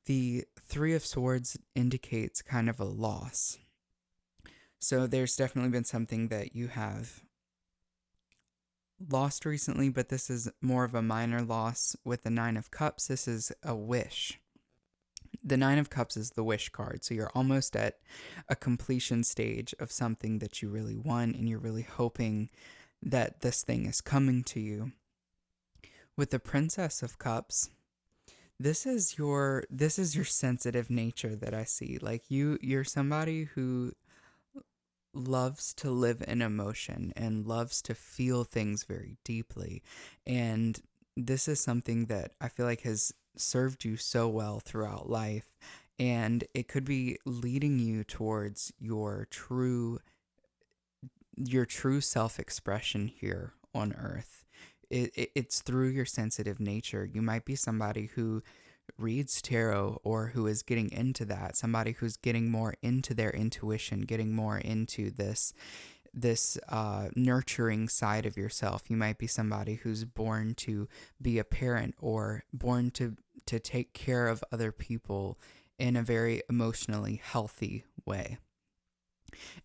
The 3 of Swords indicates kind of a loss. So there's definitely been something that you have lost recently, but this is more of a minor loss. With the 9 of Cups, this is a wish. The 9 of Cups is the wish card, so you're almost at a completion stage of something that you really want, and you're really hoping that this thing is coming to you. With the Princess of Cups, this is your sensitive nature that I see. Like you're somebody who loves to live in emotion and loves to feel things very deeply. And this is something that I feel like has served you so well throughout life. And it could be leading you towards your true self-expression here on Earth. It's through your sensitive nature. You might be somebody who reads tarot or who is getting into that, somebody who's getting more into their intuition, getting more into this nurturing side of yourself. You might be somebody who's born to be a parent or born to take care of other people in a very emotionally healthy way.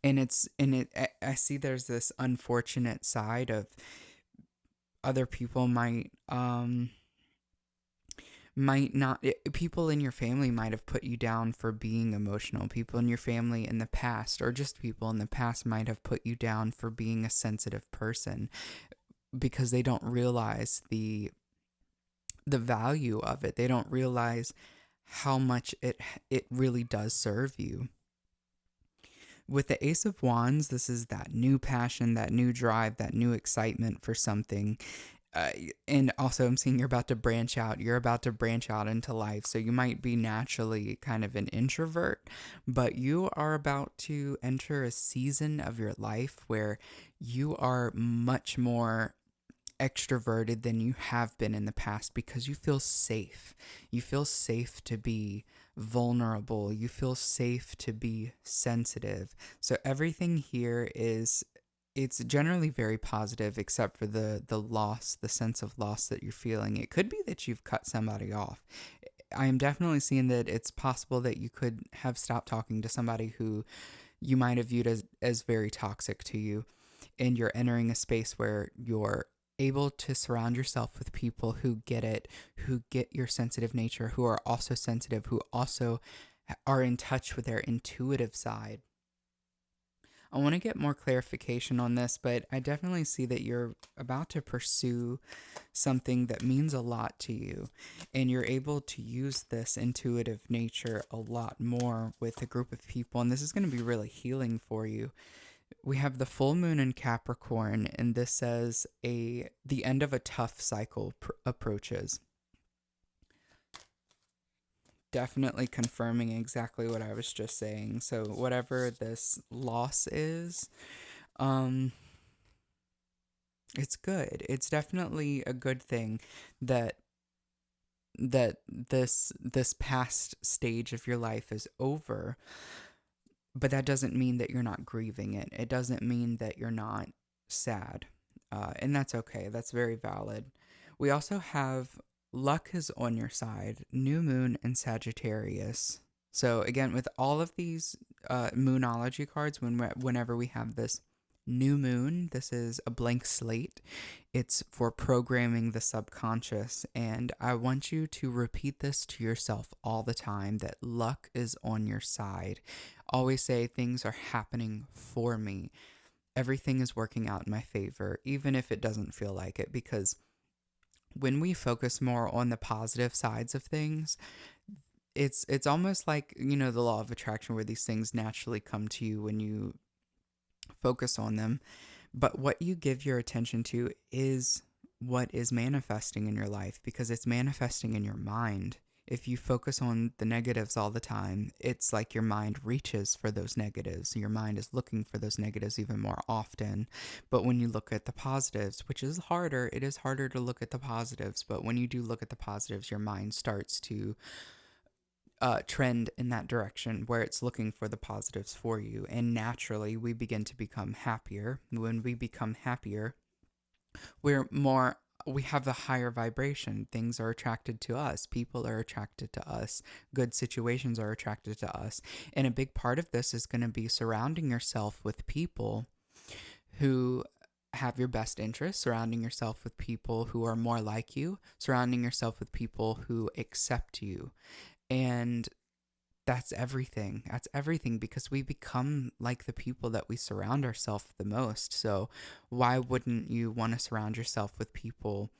And I see there's this unfortunate side of other people might not, people in your family might have put you down for being emotional. People in your family in the past, or just people in the past, might have put you down for being a sensitive person because they don't realize the value of it. They don't realize how much it really does serve you. With the Ace of Wands, this is that new passion, that new drive, that new excitement for something. And also I'm seeing you're about to branch out. You're about to branch out into life. So you might be naturally kind of an introvert, but you are about to enter a season of your life where you are much more extroverted than you have been in the past because you feel safe. You feel safe to be vulnerable. You feel safe to be sensitive. So everything here it's generally very positive except for the loss, the sense of loss that you're feeling. It could be that you've cut somebody off. I am definitely seeing that it's possible that you could have stopped talking to somebody who you might have viewed as very toxic to you, and you're entering a space where you're able to surround yourself with people who get it, who get your sensitive nature, who are also sensitive, who also are in touch with their intuitive side. I want to get more clarification on this, but I definitely see that you're about to pursue something that means a lot to you, and you're able to use this intuitive nature a lot more with a group of people, and this is going to be really healing for you. We have the full moon in Capricorn, and this says the end of a tough cycle approaches. Definitely confirming exactly what I was just saying. So whatever this loss is, um, it's good. It's definitely a good thing that this past stage of your life is over, but that doesn't mean that you're not grieving it. It doesn't mean that you're not sad. And that's okay. That's very valid. We also have luck is on your side, new moon and Sagittarius. So again, with all of these moonology cards, whenever we have this new moon, this is a blank slate. It's for programming the subconscious. And I want you to repeat this to yourself all the time, that luck is on your side. Always say things are happening for me. Everything is working out in my favor, even if it doesn't feel like it, because when we focus more on the positive sides of things, it's almost like, the law of attraction, where these things naturally come to you when you focus on them. But what you give your attention to is what is manifesting in your life, because it's manifesting in your mind. If you focus on the negatives all the time, it's like your mind reaches for those negatives. Your mind is looking for those negatives even more often. But when you look at the positives, which is harder, it is harder to look at the positives. But when you do look at the positives, your mind starts to trend in that direction, where it's looking for the positives for you. And naturally, we begin to become happier. When we become happier, we have a higher vibration. Things are attracted to us. People are attracted to us. Good situations are attracted to us. And a big part of this is going to be surrounding yourself with people who have your best interests, surrounding yourself with people who are more like you, surrounding yourself with people who accept you. And that's everything. That's everything, because we become like the people that we surround ourselves the most. So why wouldn't you want to surround yourself with people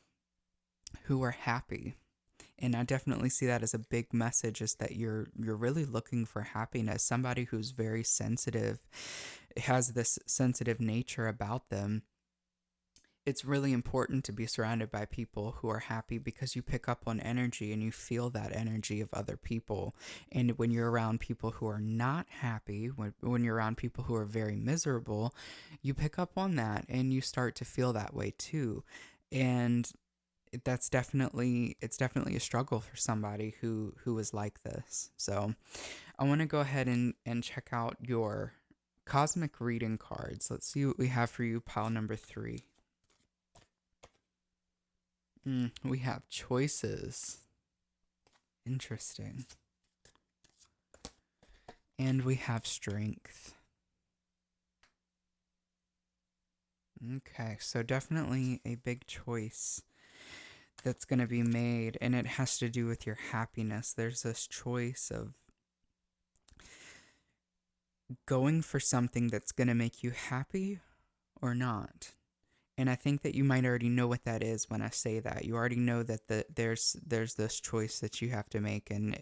who are happy? And I definitely see that as a big message, is that you're really looking for happiness. Somebody who's very sensitive, has this sensitive nature about them. It's really important to be surrounded by people who are happy, because you pick up on energy and you feel that energy of other people. And when you're around people who are not happy, when you're around people who are very miserable, you pick up on that and you start to feel that way too. And it's definitely a struggle for somebody who is like this. So I want to go ahead and check out your cosmic reading cards. Let's see what we have for you, pile number 3. We have choices. Interesting. And we have strength. Okay, so definitely a big choice that's going to be made, and it has to do with your happiness. There's this choice of going for something that's going to make you happy or not. And I think that you might already know what that is when I say that. You already know that there's this choice that you have to make, and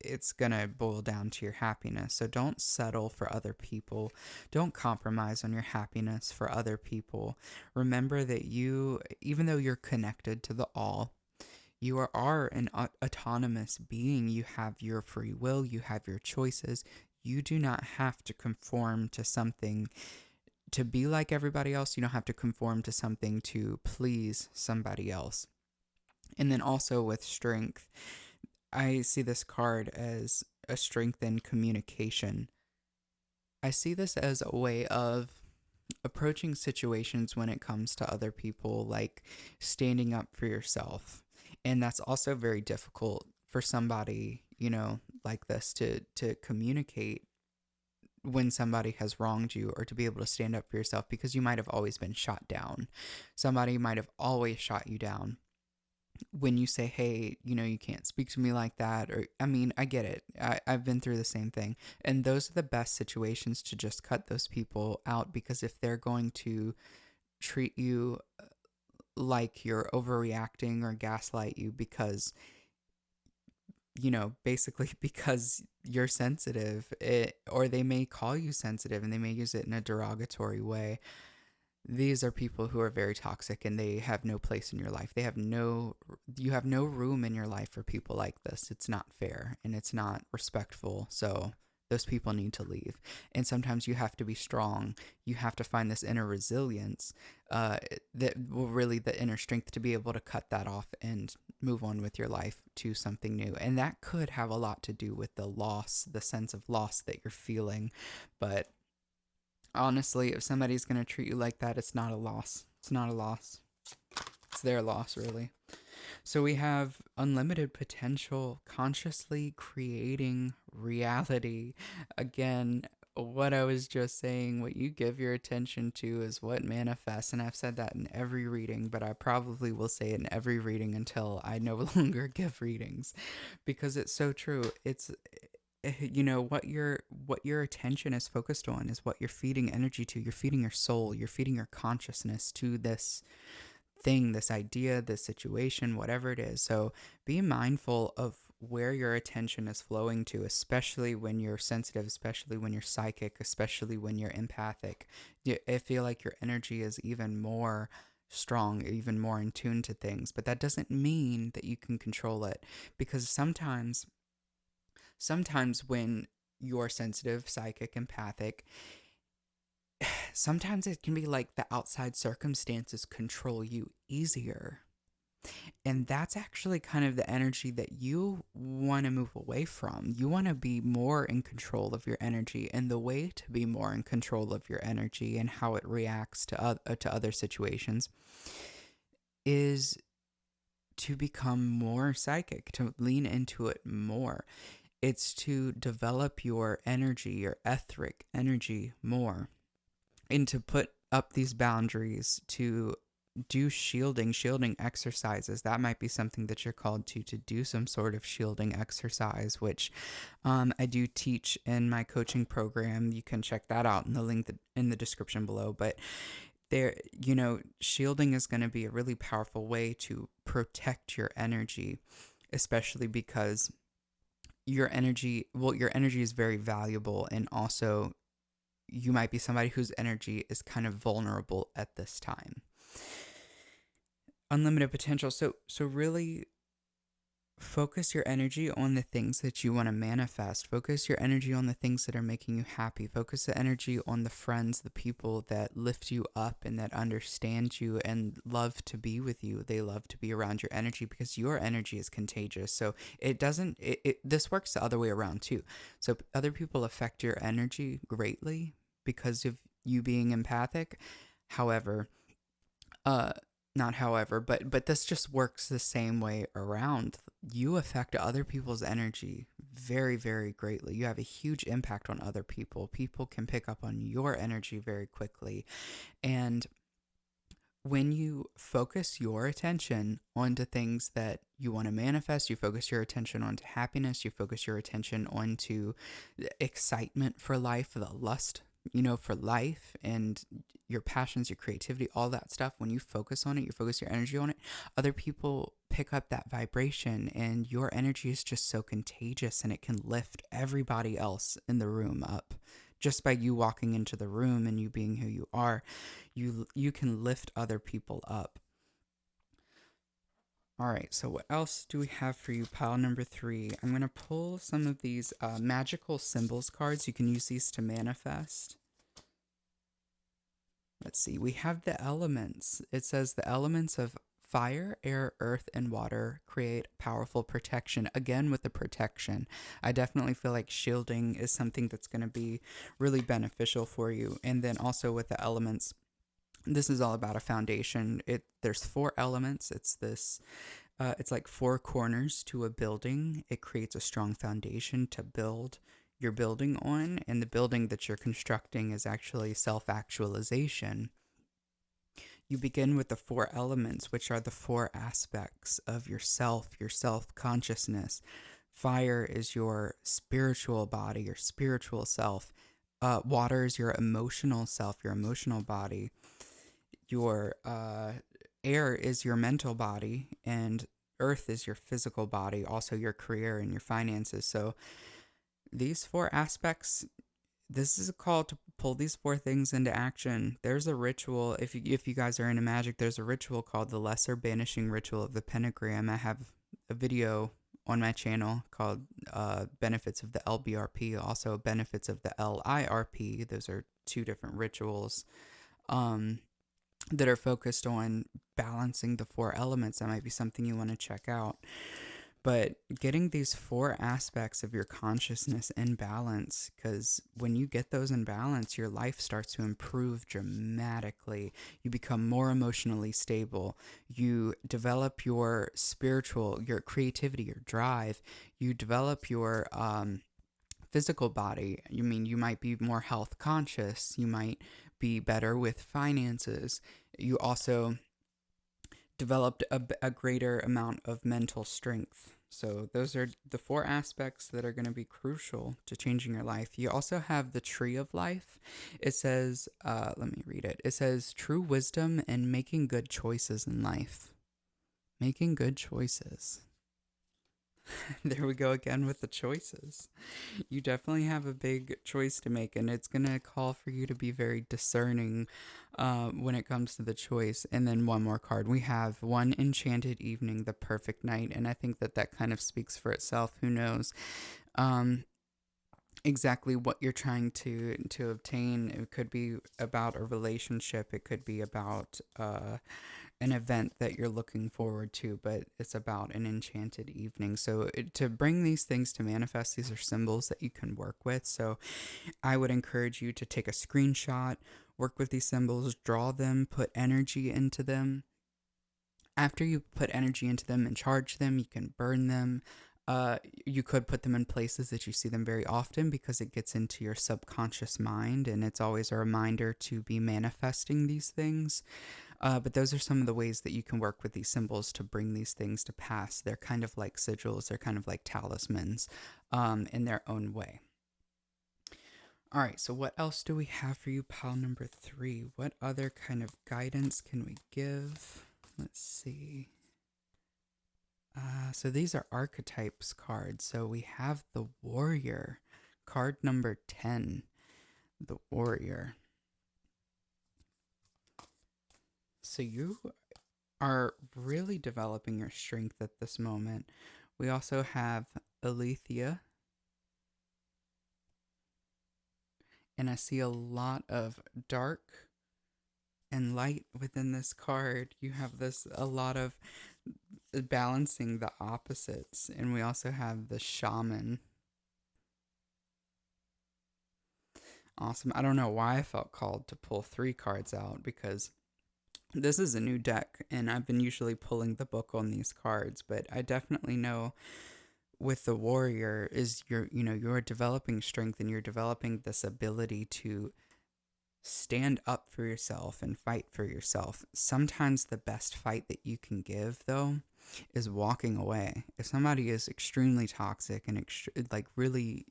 it's going to boil down to your happiness. So don't settle for other people. Don't compromise on your happiness for other people. Remember that you, even though you're connected to the all, you are an autonomous being. You have your free will. You have your choices. You do not have to conform to something to be like everybody else. You don't have to conform to something to please somebody else. And then also with strength, I see this card as a strength in communication. I see this as a way of approaching situations when it comes to other people, like standing up for yourself. And that's also very difficult for somebody, like this to communicate when somebody has wronged you, or to be able to stand up for yourself, because you might have always been shot down. Somebody might have always shot you down. When you say, hey, you can't speak to me like that, or, I mean, I get it. I've been through the same thing. And those are the best situations to just cut those people out, because if they're going to treat you like you're overreacting or gaslight you because, basically because you're sensitive, or they may call you sensitive and they may use it in a derogatory way. These are people who are very toxic, and they have no place in your life. You have no room in your life for people like this. It's not fair and it's not respectful. So those people need to leave. And sometimes you have to be strong. You have to find this inner resilience, the inner strength to be able to cut that off and move on with your life to something new. And that could have a lot to do with the sense of loss that you're feeling. But honestly, if somebody's going to treat you like that, it's not a loss. It's not a loss. It's their loss, really. So we have unlimited potential, consciously creating reality. Again, what I was just saying, what you give your attention to is what manifests. And I've said that in every reading, but I probably will say it in every reading until I no longer give readings, because it's so true. It's what your attention is focused on is what you're feeding energy to. You're feeding your soul, you're feeding your consciousness to this thing, this idea, this situation, whatever it is. So be mindful of where your attention is flowing to, especially when you're sensitive, especially when you're psychic, especially when you're empathic. I feel like your energy is even more strong, even more in tune to things, but that doesn't mean that you can control it, because sometimes when you're sensitive, psychic, empathic, sometimes it can be like the outside circumstances control you easier. And that's actually kind of the energy that you want to move away from. You want to be more in control of your energy. And the way to be more in control of your energy and how it reacts to other situations is to become more psychic, to lean into it more. It's to develop your energy, your etheric energy more, and to put up these boundaries, to do shielding exercises. That might be something that you're called to do some sort of shielding exercise, which I do teach in my coaching program. You can check that out in the link in the description below. But there, shielding is going to be a really powerful way to protect your energy, especially because your energy is very valuable, and also you might be somebody whose energy is kind of vulnerable at this time. Unlimited potential. So really focus your energy on the things that you want to manifest. Focus your energy on the things that are making you happy. Focus the energy on the friends, the people that lift you up and that understand you and love to be with you. They love to be around your energy because your energy is contagious. So this works the other way around too. So other people affect your energy greatly because of you being empathic. But this just works the same way around. You affect other people's energy very, very greatly. You have a huge impact on other people. People can pick up on your energy very quickly. And when you focus your attention onto things that you want to manifest, you focus your attention onto happiness, you focus your attention onto excitement for life, the lust, for life, and your passions, your creativity, all that stuff. When you focus on it, you focus your energy on it, other people pick up that vibration, and your energy is just so contagious, and it can lift everybody else in the room up. Just by you walking into the room and you being who you are, you can lift other people up. All right, so what else do we have for you? Pile number 3. I'm going to pull some of these magical symbols cards. You can use these to manifest. Let's see. We have the elements. It says the elements of fire, air, earth, and water create powerful protection. Again, with the protection, I definitely feel like shielding is something that's going to be really beneficial for you. And then also with the elements, this is all about a foundation. There's 4 elements. It's this It's like four corners to a building. It creates a strong foundation to build your building on, and the building that you're constructing is actually self actualization. You begin with the four elements, which are the four aspects of yourself, your self consciousness. Fire is your spiritual body, your spiritual self. Water is your emotional self, your emotional body. Your air is your mental body, and earth is your physical body, also your career and your finances. So these four aspects, this is a call to pull these four things into action. There's a ritual. If you guys are into magic, there's a ritual called the Lesser Banishing Ritual of the Pentagram. I have a video on my channel called Benefits of the LBRP, also Benefits of the LIRP. Those are two different rituals that are focused on balancing the four elements. That might be something you want to check out. But getting these four aspects of your consciousness in balance, because when you get those in balance, your life starts to improve dramatically. You become more emotionally stable. You develop your spiritual, your creativity, your drive. You develop your physical body. You might be more health conscious. You might be better with finances. You also developed a greater amount of mental strength. So those are the four aspects that are going to be crucial to changing your life. You also have the tree of life. It says, let me read it. It says, true wisdom and making good choices in life. Making good choices. There we go again with the choices. You definitely have a big choice to make, and it's going to call for you to be very discerning when it comes to the choice. And then one more card. We have One Enchanted Evening, the Perfect Night, and I think that kind of speaks for itself. Who knows exactly what you're trying to obtain. It could be about a relationship. It could be about an event that you're looking forward to, but it's about an enchanted evening. So to bring these things to manifest, these are symbols that you can work with. So I would encourage you to take a screenshot, work with these symbols, draw them, put energy into them. After you put energy into them and charge them, you can burn them. You could put them in places that you see them very often, because it gets into your subconscious mind, and it's always a reminder to be manifesting these things. But those are some of the ways that you can work with these symbols to bring these things to pass. They're kind of like sigils, they're kind of like talismans in their own way. All right, so what else do we have for you, pile number 3? What other kind of guidance can we give? Let's see. So these are archetypes cards. So we have the warrior, card number 10, the warrior. So you are really developing your strength at this moment. We also have Alethea. And I see a lot of dark and light within this card. You have a lot of balancing the opposites. And we also have the shaman. Awesome. I don't know why I felt called to pull 3 cards out, because this is a new deck and I've been usually pulling the book on these cards, but I definitely know with the warrior is you're developing strength, and you're developing this ability to stand up for yourself and fight for yourself. Sometimes the best fight that you can give, though, is walking away. If somebody is extremely toxic and like really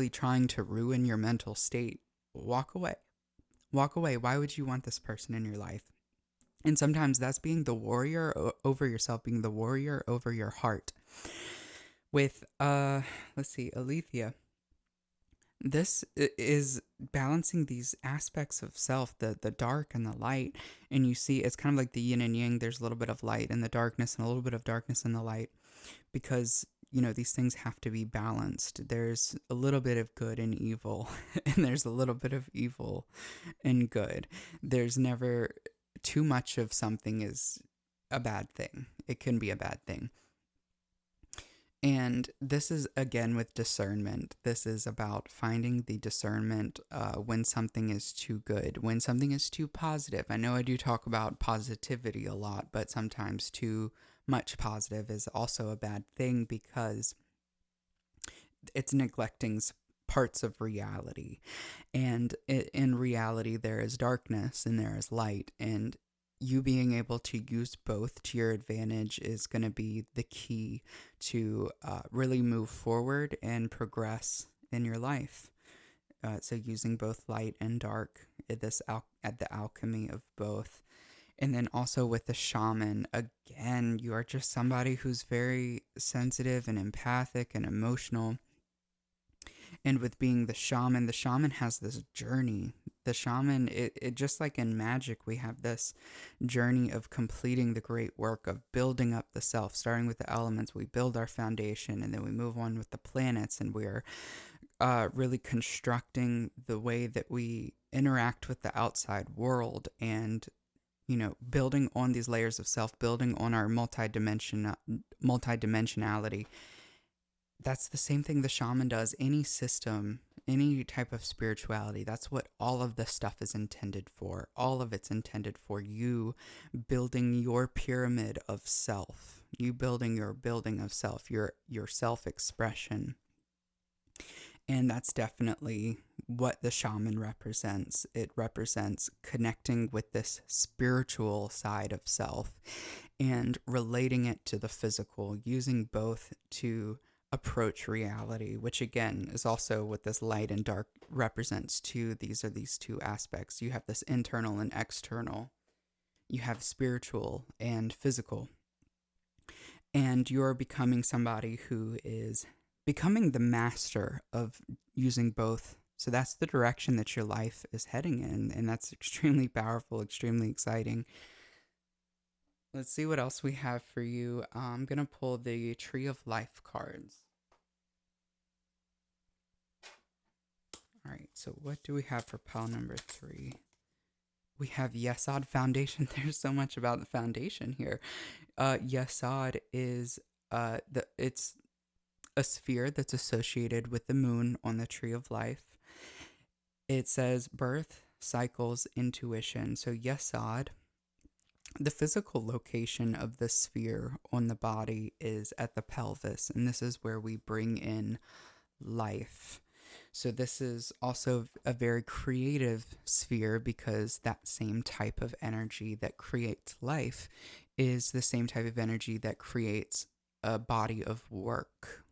trying to ruin your mental state, walk away. Walk away. Why would you want this person in your life? And sometimes that's being the warrior over yourself, being the warrior over your heart. With, let's see, Alethea, this is balancing these aspects of self, the dark and the light. And you see, it's kind of like the yin and yang. There's a little bit of light in the darkness and a little bit of darkness in the light, because these things have to be balanced. There's a little bit of good and evil, and there's a little bit of evil and good. There's never too much of something is a bad thing. It can be a bad thing. And this is again with discernment. This is about finding the discernment when something is too good, when something is too positive. I know I do talk about positivity a lot, but sometimes too much positive is also a bad thing because it's neglecting parts of reality. And in reality, there is darkness and there is light. And you being able to use both to your advantage is going to be the key to really move forward and progress in your life. So using both light and dark at the alchemy of both. And then also with the shaman, again, you are just somebody who's very sensitive and empathic and emotional. And with being the shaman has this journey. The shaman, it just like in magic, we have this journey of completing the great work of building up the self, starting with the elements. We build our foundation and then we move on with the planets, and we're really constructing the way that we interact with the outside world, and building on these layers of self, building on our multidimensionality. That's the same thing the shaman does. Any system, any type of spirituality, that's what all of this stuff is intended for. All of it's intended for you building your pyramid of self, you building your building of self, your self-expression. And that's definitely what the shaman represents. It represents connecting with this spiritual side of self and relating it to the physical, using both to approach reality, which again is also what this light and dark represents too. These are these two aspects. You have this internal and external, you have spiritual and physical, and you're becoming somebody who is becoming the master of using both. So that's the direction that your life is heading in, and that's extremely powerful, extremely exciting. Let's see what else we have for you. I'm going to pull the Tree of Life cards. All right, so what do we have for pile number 3? We have Yesod Foundation. There's so much about the foundation here. Yesod is it's a sphere that's associated with the moon on the Tree of Life. It says birth, cycles, intuition. So Yesod, the physical location of the sphere on the body is at the pelvis, and this is where we bring in life. So this is also a very creative sphere because that same type of energy that creates life is the same type of energy that creates a body of work.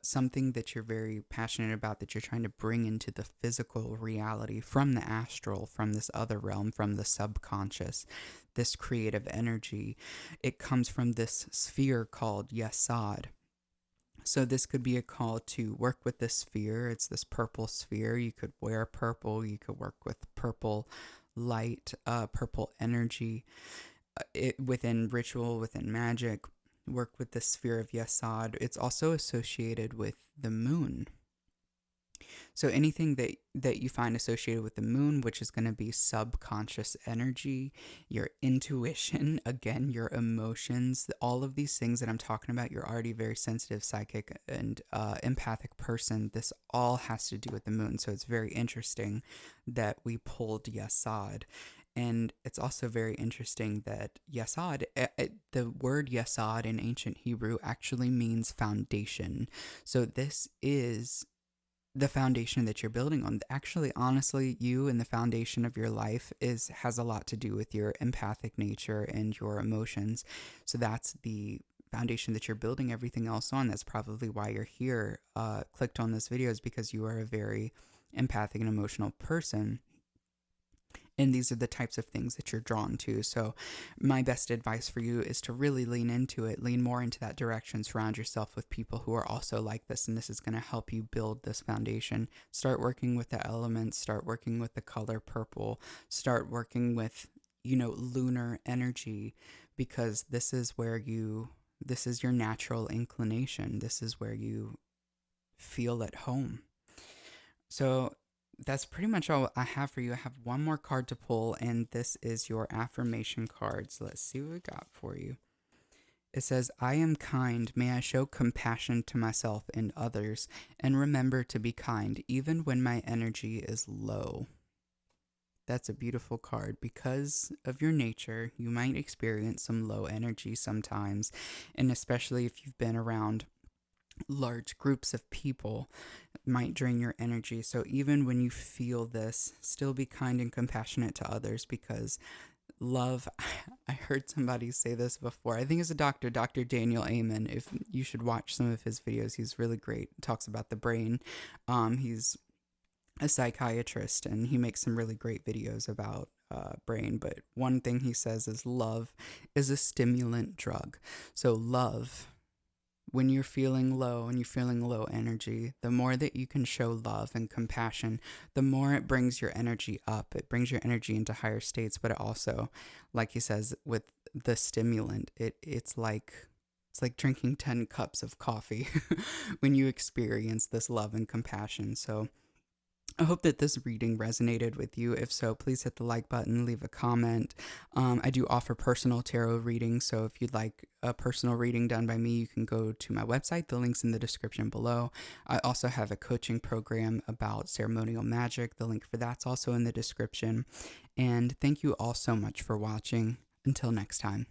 Something that you're very passionate about, that you're trying to bring into the physical reality from the astral, from this other realm, from the subconscious, this creative energy. It comes from this sphere called Yesod. So this could be a call to work with this sphere. It's this purple sphere. You could wear purple. You could work with purple light, purple energy within ritual, within magic. Work with the sphere of Yesod. It's also associated with the moon. So anything that you find associated with the moon, which is going to be subconscious energy, your intuition, again, your emotions, all of these things that I'm talking about, you're already a very sensitive, psychic, and empathic person. This all has to do with the moon. So it's very interesting that we pulled Yesod. And it's also very interesting that Yesod, the word Yesod in ancient Hebrew actually means foundation. So this is the foundation that you're building on. Actually, honestly, you and the foundation of your life has a lot to do with your empathic nature and your emotions. So that's the foundation that you're building everything else on. That's probably why you're here, clicked on this video, is because you are a very empathic and emotional person. And these are the types of things that you're drawn to. So my best advice for you is to really lean into it, lean more into that direction, surround yourself with people who are also like this, and this is going to help you build this foundation. Start working with the elements, start working with the color purple, start working with, lunar energy, because this is your natural inclination. This is where you feel at home. So that's pretty much all I have for you. I have one more card to pull, and this is your affirmation card. So let's see what we got for you. It says, I am kind. May I show compassion to myself and others, and remember to be kind even when my energy is low. That's a beautiful card. Because of your nature, you might experience some low energy sometimes, and especially if you've been around large groups of people, it might drain your energy. So even when you feel this, still be kind and compassionate to others, because love, I heard somebody say this before. I think it's a doctor, Dr. Daniel Amen. If you should watch some of his videos, he's really great. Talks about the brain. He's a psychiatrist, and he makes some really great videos about brain. But one thing he says is love is a stimulant drug. So love, when you're feeling low and you're feeling low energy, the more that you can show love and compassion, the more it brings your energy up. It brings your energy into higher states, but it also, like he says, with the stimulant, it's like drinking 10 cups of coffee when you experience this love and compassion. So I hope that this reading resonated with you. If so, please hit the like button, leave a comment. I do offer personal tarot readings, so if you'd like a personal reading done by me, you can go to my website. The link's in the description below. I also have a coaching program about ceremonial magic. The link for that's also in the description. And thank you all so much for watching. Until next time.